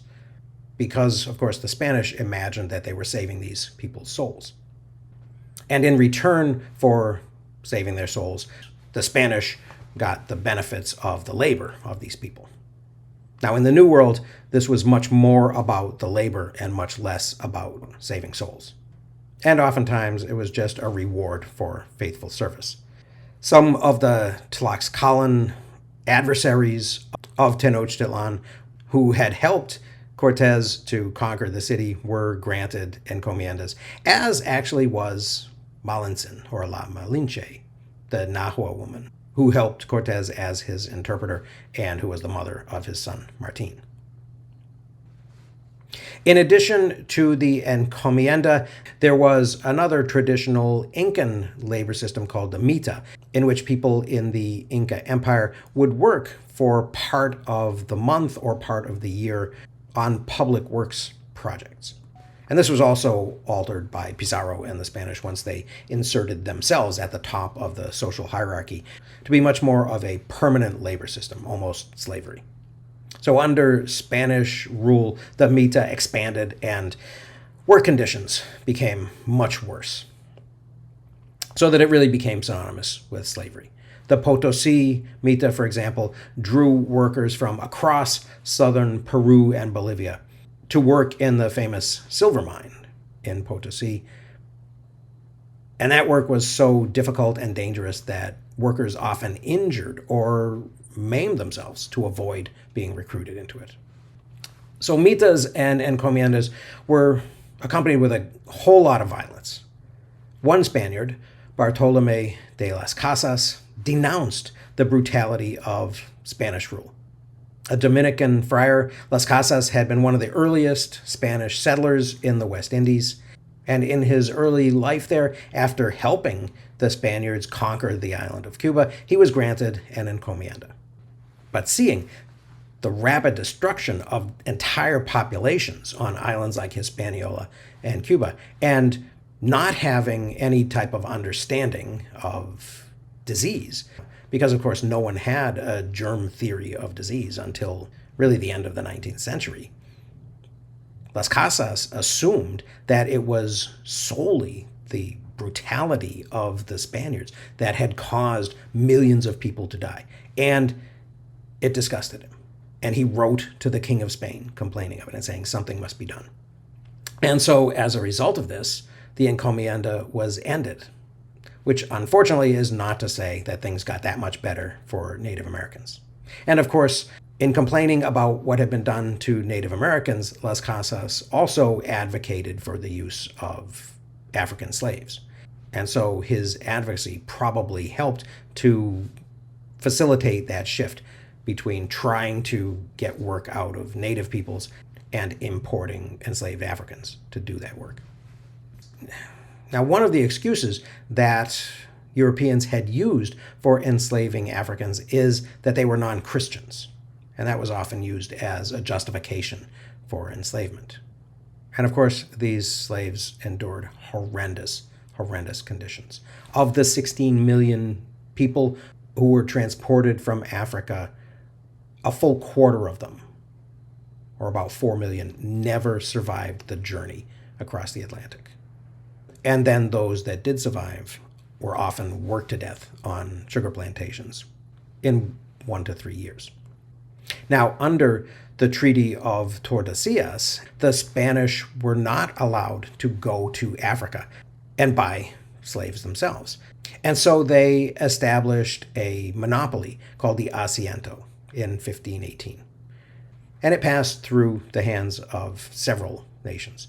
because, of course, the Spanish imagined that they were saving these people's souls. And in return for saving their souls, the Spanish got the benefits of the labor of these people. Now, in the New World, this was much more about the labor and much less about saving souls. And oftentimes, it was just a reward for faithful service. Some of the Tlaxcalan adversaries of Tenochtitlan who had helped Cortez to conquer the city were granted encomiendas, as actually was Malintzin, or La Malinche, the Nahua woman, who helped Cortez as his interpreter and who was the mother of his son, Martin. In addition to the encomienda, there was another traditional Incan labor system called the mita, in which people in the Inca Empire would work for part of the month or part of the year on public works projects. And this was also altered by Pizarro and the Spanish once they inserted themselves at the top of the social hierarchy to be much more of a permanent labor system, almost slavery. So under Spanish rule, the mita expanded and work conditions became much worse, so that it really became synonymous with slavery. The Potosi mita, for example, drew workers from across southern Peru and Bolivia to work in the famous silver mine in Potosi. And that work was so difficult and dangerous that workers often injured or maimed themselves to avoid being recruited into it. So mitas and encomiendas were accompanied with a whole lot of violence. One Spaniard, Bartolomé de las Casas, denounced the brutality of Spanish rule. A Dominican friar, Las Casas had been one of the earliest Spanish settlers in the West Indies, and in his early life there, after helping the Spaniards conquer the island of Cuba, he was granted an encomienda. But seeing the rapid destruction of entire populations on islands like Hispaniola and Cuba, and not having any type of understanding of disease, because of course no one had a germ theory of disease until really the end of the 19th century. Las Casas assumed that it was solely the brutality of the Spaniards that had caused millions of people to die, and it disgusted him. And he wrote to the King of Spain complaining of it and saying something must be done. And so as a result of this, the encomienda was ended, which unfortunately is not to say that things got that much better for Native Americans. And of course, in complaining about what had been done to Native Americans, Las Casas also advocated for the use of African slaves. And so his advocacy probably helped to facilitate that shift between trying to get work out of Native peoples and importing enslaved Africans to do that work. Now, one of the excuses that Europeans had used for enslaving Africans is that they were non-Christians, and that was often used as a justification for enslavement. And of course, these slaves endured horrendous, horrendous conditions. Of the 16 million people who were transported from Africa, a full quarter of them, or about 4 million, never survived the journey across the Atlantic. And then those that did survive were often worked to death on sugar plantations in 1 to 3 years. Now, under the Treaty of Tordesillas, the Spanish were not allowed to go to Africa and buy slaves themselves. And so they established a monopoly called the Asiento in 1518. And it passed through the hands of several nations.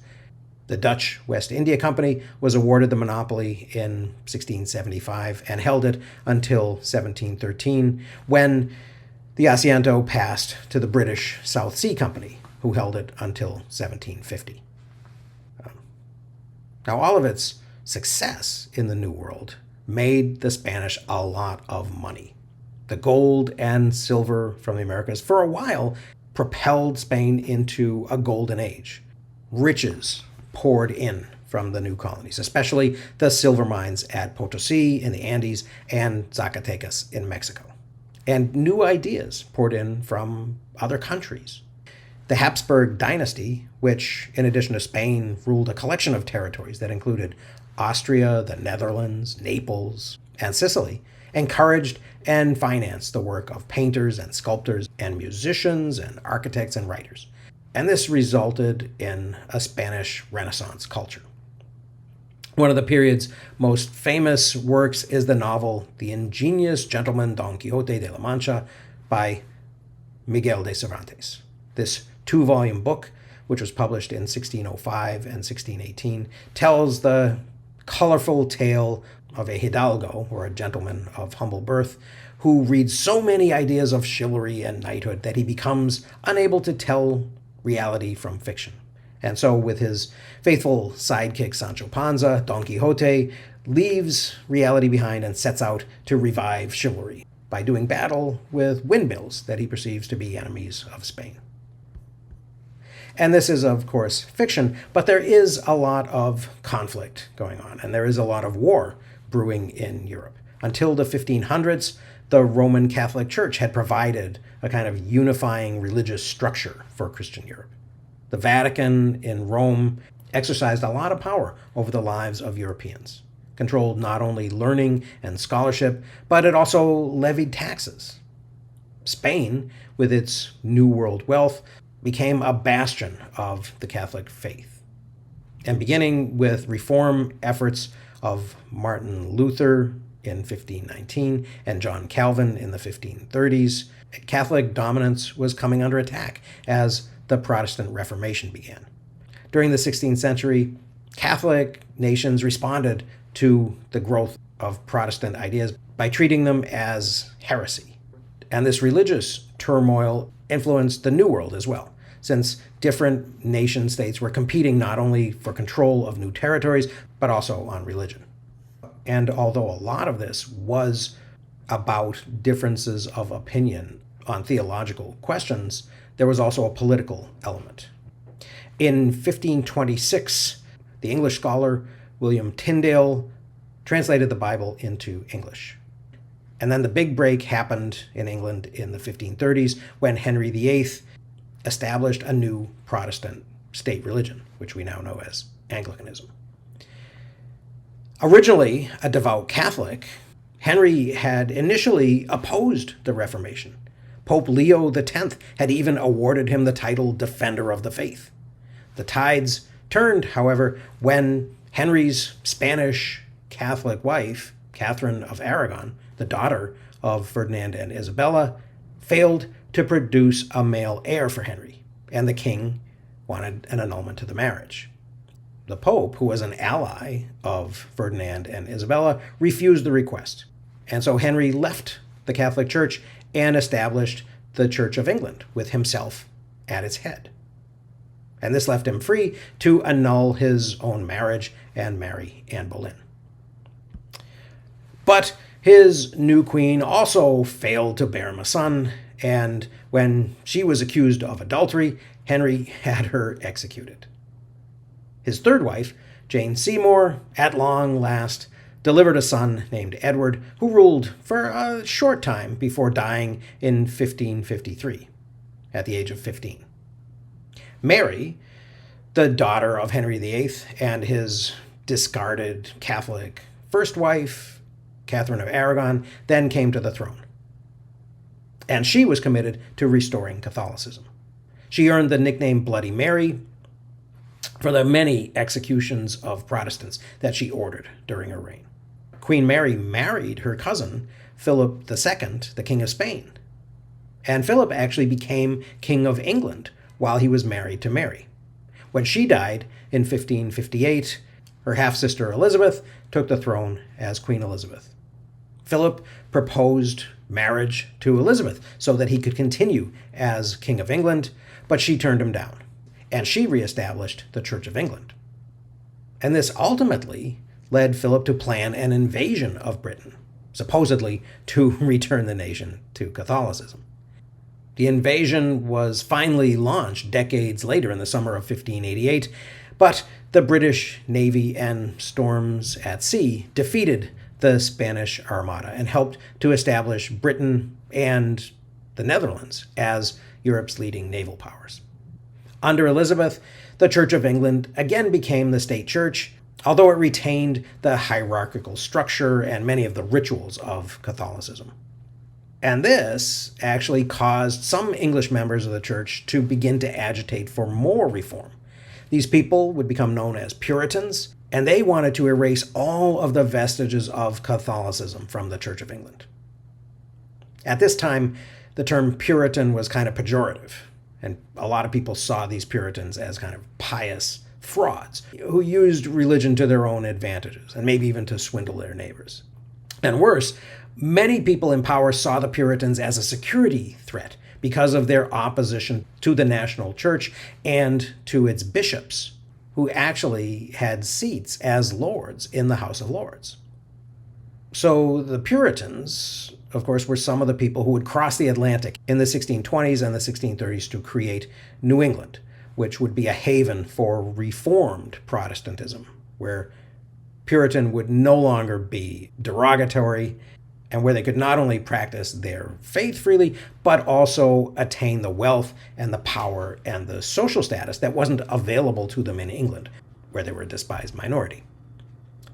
The Dutch West India Company was awarded the monopoly in 1675 and held it until 1713, when the Asiento passed to the British South Sea Company, who held it until 1750. Now, all of its success in the New World made the Spanish a lot of money. The gold and silver from the Americas, for a while, propelled Spain into a golden age. Riches poured in from the new colonies, especially the silver mines at Potosi in the Andes and Zacatecas in Mexico. And new ideas poured in from other countries. The Habsburg dynasty, which, in addition to Spain, ruled a collection of territories that included Austria, the Netherlands, Naples, and Sicily, encouraged and financed the work of painters and sculptors and musicians and architects and writers. And this resulted in a Spanish Renaissance culture. One of the period's most famous works is the novel The Ingenious Gentleman Don Quixote de la Mancha by Miguel de Cervantes. This 2-volume book, which was published in 1605 and 1618, tells the colorful tale of a hidalgo, or a gentleman of humble birth, who reads so many ideas of chivalry and knighthood that he becomes unable to tell reality from fiction. And so, with his faithful sidekick Sancho Panza, Don Quixote leaves reality behind and sets out to revive chivalry by doing battle with windmills that he perceives to be enemies of Spain. And this is, of course, fiction, but there is a lot of conflict going on, and there is a lot of war brewing in Europe. Until the 1500s, the Roman Catholic Church had provided a kind of unifying religious structure for Christian Europe. The Vatican in Rome exercised a lot of power over the lives of Europeans, controlled not only learning and scholarship, but it also levied taxes. Spain, with its New World wealth, became a bastion of the Catholic faith. And beginning with reform efforts of Martin Luther in 1519 and John Calvin in the 1530s, Catholic dominance was coming under attack as the Protestant Reformation began. During the 16th century, Catholic nations responded to the growth of Protestant ideas by treating them as heresy. And this religious turmoil influenced the New World as well, since different nation states were competing not only for control of new territories, but also on religion. And although a lot of this was about differences of opinion on theological questions, there was also a political element. In 1526, the English scholar William Tyndale translated the Bible into English. And then the big break happened in England in the 1530s when Henry VIII established a new Protestant state religion, which we now know as Anglicanism. Originally a devout Catholic, Henry had initially opposed the Reformation. Pope Leo X had even awarded him the title Defender of the Faith. The tides turned, however, when Henry's Spanish Catholic wife, Catherine of Aragon, the daughter of Ferdinand and Isabella, failed to produce a male heir for Henry, and the king wanted an annulment to the marriage. The Pope, who was an ally of Ferdinand and Isabella, refused the request. And so Henry left the Catholic Church and established the Church of England with himself at its head. And this left him free to annul his own marriage and marry Anne Boleyn. But his new queen also failed to bear him a son, and when she was accused of adultery, Henry had her executed. His third wife, Jane Seymour, at long last delivered a son named Edward, who ruled for a short time before dying in 1553, at the age of 15. Mary, the daughter of Henry VIII and his discarded Catholic first wife, Catherine of Aragon, then came to the throne. And she was committed to restoring Catholicism. She earned the nickname Bloody Mary for the many executions of Protestants that she ordered during her reign. Queen Mary married her cousin, Philip II, the King of Spain. And Philip actually became King of England while he was married to Mary. When she died in 1558, her half-sister Elizabeth took the throne as Queen Elizabeth. Philip proposed marriage to Elizabeth so that he could continue as King of England, but she turned him down, and she reestablished the Church of England. And this ultimately led Philip to plan an invasion of Britain, supposedly to return the nation to Catholicism. The invasion was finally launched decades later in the summer of 1588, but the British Navy and storms at sea defeated the Spanish Armada and helped to establish Britain and the Netherlands as Europe's leading naval powers. Under Elizabeth, the Church of England again became the state church, although it retained the hierarchical structure and many of the rituals of Catholicism. And this actually caused some English members of the church to begin to agitate for more reform. These people would become known as Puritans, and they wanted to erase all of the vestiges of Catholicism from the Church of England. At this time, the term Puritan was kind of pejorative, and a lot of people saw these Puritans as kind of pious frauds who used religion to their own advantages, and maybe even to swindle their neighbors. And worse, many people in power saw the Puritans as a security threat because of their opposition to the national church and to its bishops, who actually had seats as lords in the House of Lords. So the Puritans, of course, were some of the people who would cross the Atlantic in the 1620s and the 1630s to create New England, which would be a haven for Reformed Protestantism, where Puritan would no longer be derogatory, and where they could not only practice their faith freely, but also attain the wealth and the power and the social status that wasn't available to them in England, where they were a despised minority.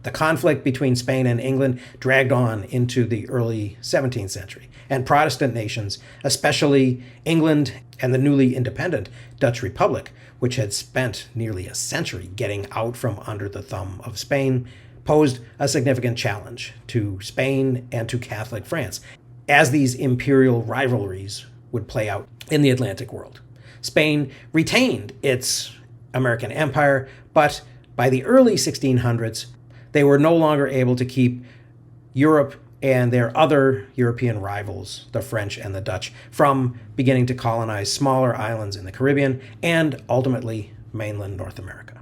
The conflict between Spain and England dragged on into the early 17th century, and Protestant nations, especially England and the newly independent Dutch Republic, which had spent nearly a century getting out from under the thumb of Spain, posed a significant challenge to Spain and to Catholic France, as these imperial rivalries would play out in the Atlantic world. Spain retained its American empire, but by the early 1600s, they were no longer able to keep Europe and their other European rivals, the French and the Dutch, from beginning to colonize smaller islands in the Caribbean and ultimately mainland North America.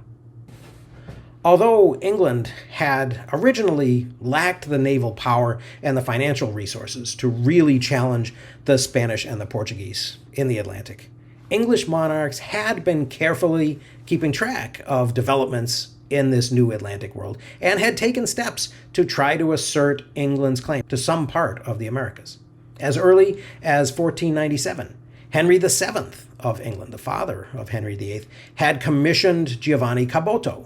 Although England had originally lacked the naval power and the financial resources to really challenge the Spanish and the Portuguese in the Atlantic, English monarchs had been carefully keeping track of developments in this new Atlantic world and had taken steps to try to assert England's claim to some part of the Americas. As early as 1497, Henry VII of England, the father of Henry VIII, had commissioned Giovanni Caboto,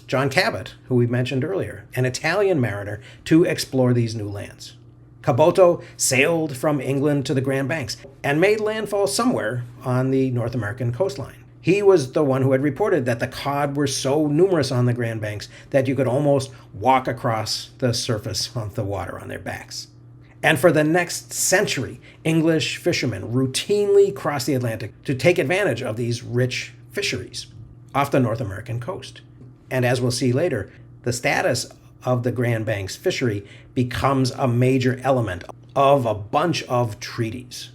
John Cabot, who we mentioned earlier, an Italian mariner, to explore these new lands. Caboto sailed from England to the Grand Banks and made landfall somewhere on the North American coastline. He was the one who had reported that the cod were so numerous on the Grand Banks that you could almost walk across the surface of the water on their backs. And for the next century, English fishermen routinely crossed the Atlantic to take advantage of these rich fisheries off the North American coast. And as we'll see later, the status of the Grand Banks fishery becomes a major element of a bunch of treaties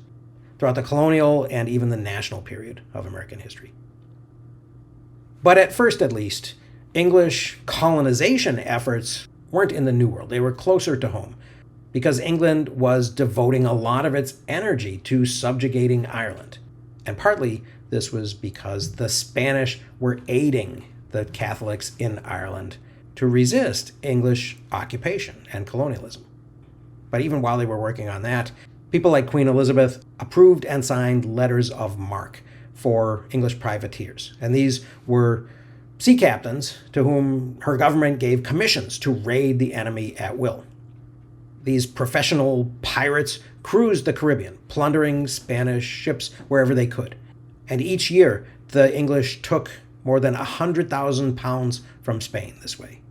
throughout the colonial and even the national period of American history. But at first, at least, English colonization efforts weren't in the New World. They were closer to home because England was devoting a lot of its energy to subjugating Ireland. And partly this was because the Spanish were aiding the Catholics in Ireland to resist English occupation and colonialism. But even while they were working on that, people like Queen Elizabeth approved and signed letters of marque for English privateers. And these were sea captains to whom her government gave commissions to raid the enemy at will. These professional pirates cruised the Caribbean, plundering Spanish ships wherever they could. And each year, the English took more than 100,000 pounds from Spain this way.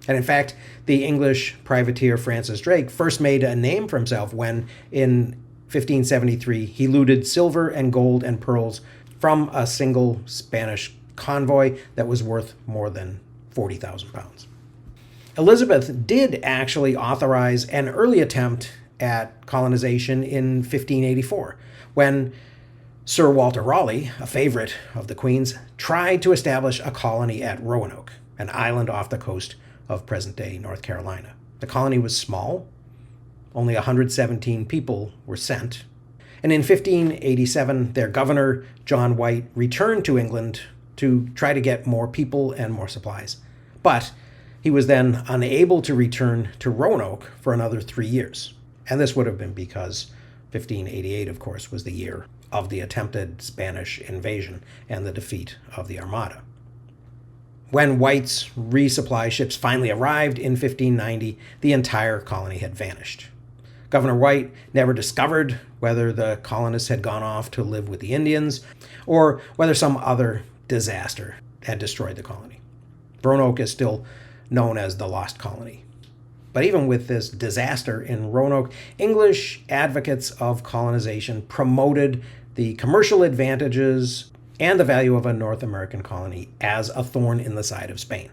And in fact, the English privateer Francis Drake first made a name for himself when, in 1573, he looted silver and gold and pearls from a single Spanish convoy that was worth more than 40,000 pounds. Elizabeth did actually authorize an early attempt at colonization in 1584, when Sir Walter Raleigh, a favorite of the Queen's, tried to establish a colony at Roanoke, an island off the coast of present-day North Carolina. The colony was small. Only 117 people were sent. And in 1587, their governor, John White, returned to England to try to get more people and more supplies. But he was then unable to return to Roanoke for another 3 years. And this would have been because 1588, of course, was the year of the attempted Spanish invasion and the defeat of the Armada. When White's resupply ships finally arrived in 1590, the entire colony had vanished. Governor White never discovered whether the colonists had gone off to live with the Indians or whether some other disaster had destroyed the colony. Roanoke is still known as the Lost Colony. But even with this disaster in Roanoke, English advocates of colonization promoted the commercial advantages and the value of a North American colony as a thorn in the side of Spain.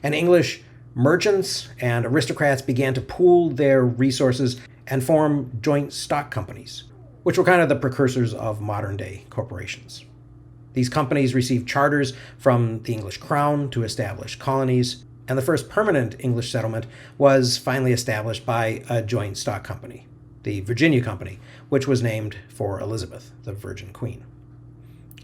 And English merchants and aristocrats began to pool their resources and form joint stock companies, which were kind of the precursors of modern-day corporations. These companies received charters from the English crown to establish colonies, and the first permanent English settlement was finally established by a joint stock company, the Virginia Company, which was named for Elizabeth, the Virgin Queen.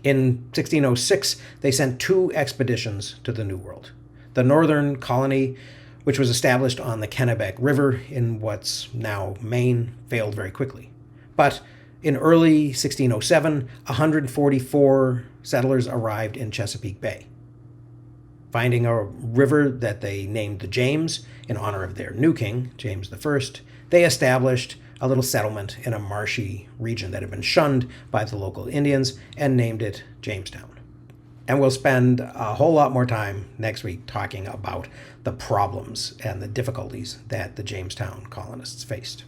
In 1606, they sent 2 expeditions to the New World. The Northern Colony, which was established on the Kennebec River in what's now Maine, failed very quickly. But in early 1607, 144 settlers arrived in Chesapeake Bay. Finding a river that they named the James in honor of their new king, James I, they established a little settlement in a marshy region that had been shunned by the local Indians and named it Jamestown. And we'll spend a whole lot more time next week talking about the problems and the difficulties that the Jamestown colonists faced.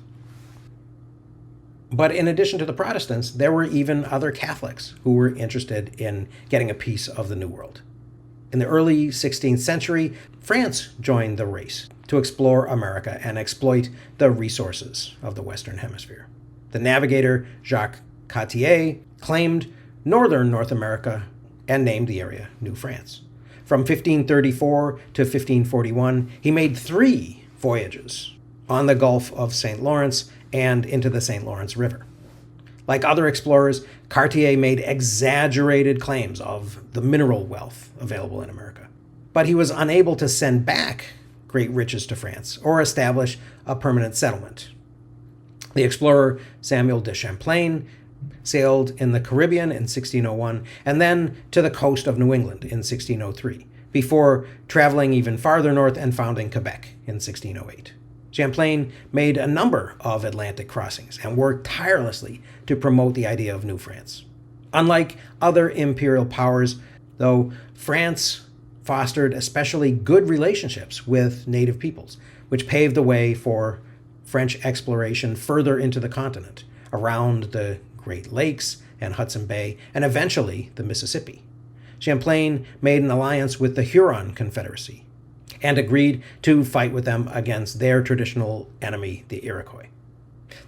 But in addition to the Protestants, there were even other Catholics who were interested in getting a piece of the New World. In the early 16th century, France joined the race to explore America and exploit the resources of the Western Hemisphere. The navigator Jacques Cartier claimed northern North America and named the area New France. From 1534 to 1541, he made 3 voyages on the Gulf of St. Lawrence and into the St. Lawrence River. Like other explorers, Cartier made exaggerated claims of the mineral wealth available in America. But he was unable to send back great riches to France or establish a permanent settlement. The explorer Samuel de Champlain sailed in the Caribbean in 1601 and then to the coast of New England in 1603, before traveling even farther north and founding Quebec in 1608. Champlain made a number of Atlantic crossings and worked tirelessly to promote the idea of New France. Unlike other imperial powers, though, France fostered especially good relationships with native peoples, which paved the way for French exploration further into the continent, around the Great Lakes and Hudson Bay, and eventually the Mississippi. Champlain made an alliance with the Huron Confederacy and agreed to fight with them against their traditional enemy, the Iroquois.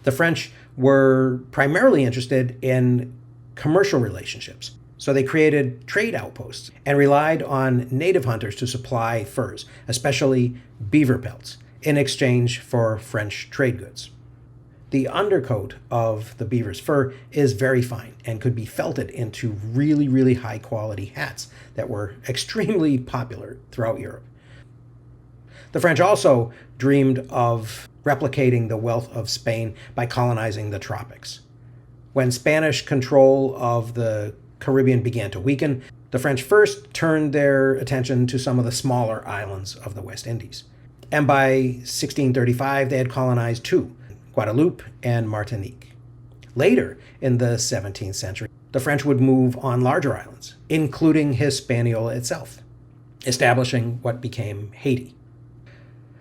The French were primarily interested in commercial relationships, so they created trade outposts and relied on native hunters to supply furs, especially beaver pelts, in exchange for French trade goods. The undercoat of the beaver's fur is very fine and could be felted into really, really high quality hats that were extremely popular throughout Europe. The French also dreamed of replicating the wealth of Spain by colonizing the tropics. When Spanish control of the Caribbean began to weaken, the French first turned their attention to some of the smaller islands of the West Indies. And by 1635, they had colonized two, Guadeloupe and Martinique. Later, in the 17th century, the French would move on larger islands, including Hispaniola itself, establishing what became Haiti.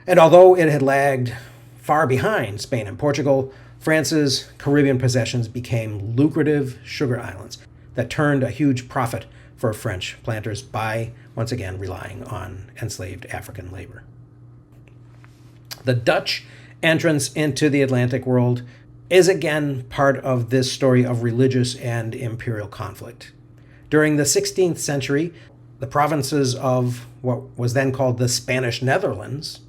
And although it had lagged far behind Spain and Portugal, France's Caribbean possessions became lucrative sugar islands that turned a huge profit for French planters by, once again, relying on enslaved African labor. The Dutch entrance into the Atlantic world is again part of this story of religious and imperial conflict. During the 16th century, the provinces of what was then called the Spanish Netherlands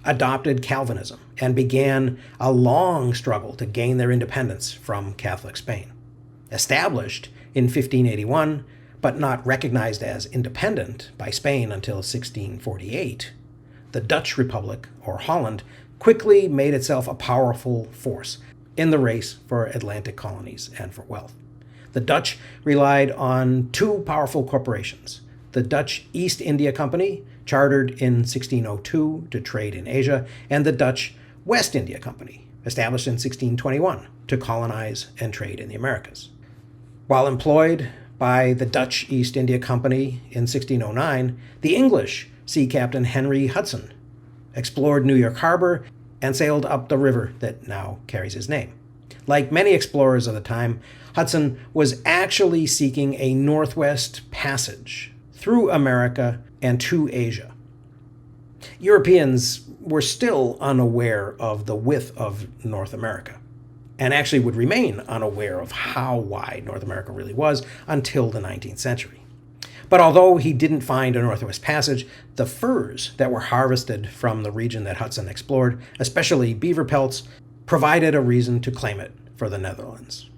adopted Calvinism and began a long struggle to gain their independence from Catholic Spain. Established in 1581, but not recognized as independent by Spain until 1648, the Dutch Republic, or Holland, quickly made itself a powerful force in the race for Atlantic colonies and for wealth. The Dutch relied on two powerful corporations, the Dutch East India Company, chartered in 1602 to trade in Asia, and the Dutch West India Company, established in 1621 to colonize and trade in the Americas. While employed by the Dutch East India Company in 1609, the English sea captain Henry Hudson explored New York Harbor and sailed up the river that now carries his name. Like many explorers of the time, Hudson was actually seeking a northwest passage through America and to Asia. Europeans were still unaware of the width of North America, and actually would remain unaware of how wide North America really was until the 19th century. But although he didn't find a Northwest Passage, the furs that were harvested from the region that Hudson explored, especially beaver pelts, provided a reason to claim it for the Netherlands.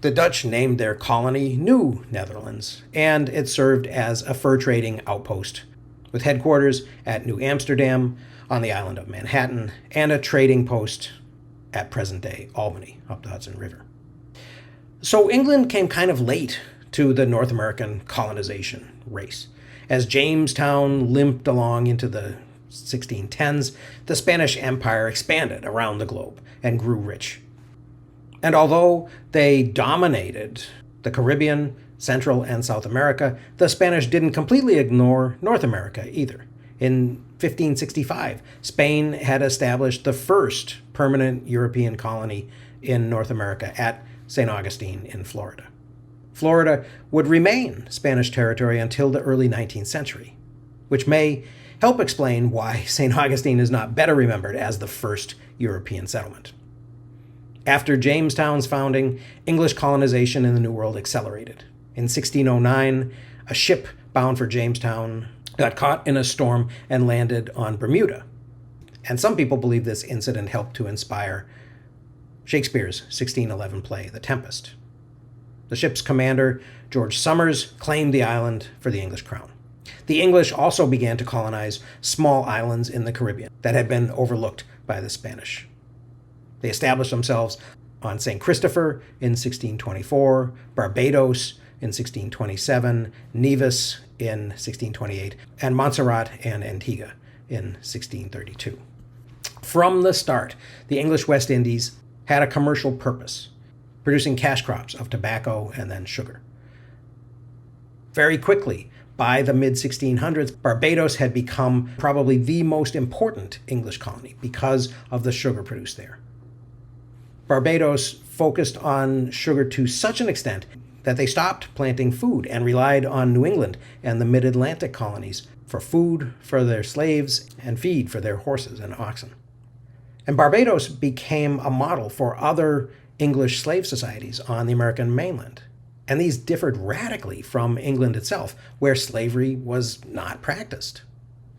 The Dutch named their colony New Netherlands, and it served as a fur trading outpost, with headquarters at New Amsterdam on the island of Manhattan, and a trading post at present-day Albany, up the Hudson River. So England came kind of late to the North American colonization race. As Jamestown limped along into the 1610s, the Spanish Empire expanded around the globe and grew rich. And although they dominated the Caribbean, Central, and South America, the Spanish didn't completely ignore North America either. In 1565, Spain had established the first permanent European colony in North America at St. Augustine in Florida. Florida would remain Spanish territory until the early 19th century, which may help explain why St. Augustine is not better remembered as the first European settlement. After Jamestown's founding, English colonization in the New World accelerated. In 1609, a ship bound for Jamestown got caught in a storm and landed on Bermuda. And some people believe this incident helped to inspire Shakespeare's 1611 play, The Tempest. The ship's commander, George Somers, claimed the island for the English crown. The English also began to colonize small islands in the Caribbean that had been overlooked by the Spanish. They established themselves on St. Christopher in 1624, Barbados in 1627, Nevis in 1628, and Montserrat and Antigua in 1632. From the start, the English West Indies had a commercial purpose, producing cash crops of tobacco and then sugar. Very quickly, by the mid-1600s, Barbados had become probably the most important English colony because of the sugar produced there. Barbados focused on sugar to such an extent that they stopped planting food and relied on New England and the mid-Atlantic colonies for food for their slaves and feed for their horses and oxen. And Barbados became a model for other English slave societies on the American mainland. And these differed radically from England itself, where slavery was not practiced.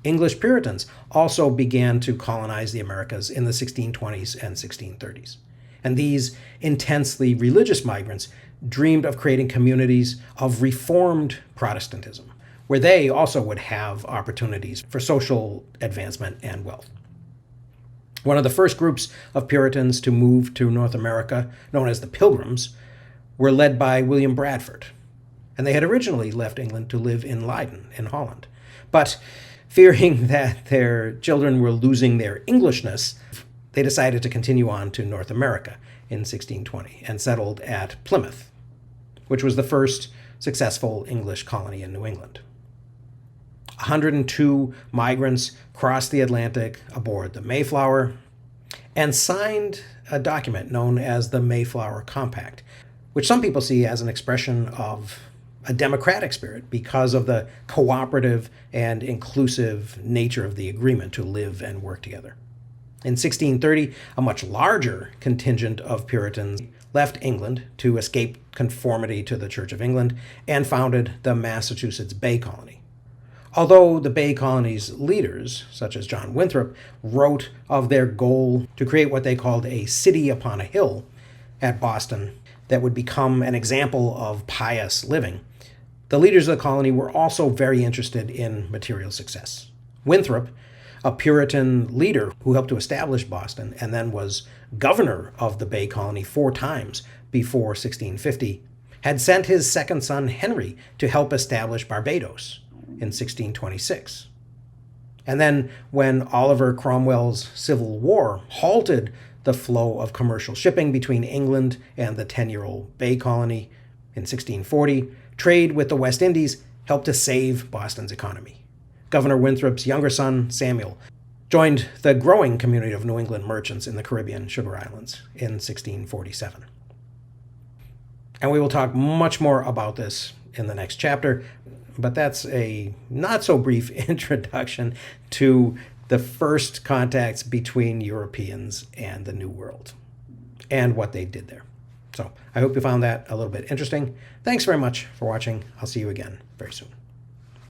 English Puritans also began to colonize the Americas in the 1620s and 1630s. And these intensely religious migrants dreamed of creating communities of Reformed Protestantism, where they also would have opportunities for social advancement and wealth. One of the first groups of Puritans to move to North America, known as the Pilgrims, were led by William Bradford. And they had originally left England to live in Leiden, in Holland. But fearing that their children were losing their Englishness, they decided to continue on to North America in 1620 and settled at Plymouth, which was the first successful English colony in New England. 102 migrants crossed the Atlantic aboard the Mayflower and signed a document known as the Mayflower Compact, which some people see as an expression of a democratic spirit because of the cooperative and inclusive nature of the agreement to live and work together. In 1630, a much larger contingent of Puritans left England to escape conformity to the Church of England and founded the Massachusetts Bay Colony. Although the Bay Colony's leaders, such as John Winthrop, wrote of their goal to create what they called a city upon a hill at Boston that would become an example of pious living, the leaders of the colony were also very interested in material success. Winthrop, a Puritan leader who helped to establish Boston and then was governor of the Bay Colony 4 times before 1650, had sent his second son Henry to help establish Barbados in 1626. And then when Oliver Cromwell's Civil War halted the flow of commercial shipping between England and the 10-year-old Bay Colony in 1640, trade with the West Indies helped to save Boston's economy. Governor Winthrop's younger son, Samuel, joined the growing community of New England merchants in the Caribbean Sugar Islands in 1647. And we will talk much more about this in the next chapter, but that's a not so brief introduction to the first contacts between Europeans and the New World and what they did there. So I hope you found that a little bit interesting. Thanks very much for watching. I'll see you again very soon.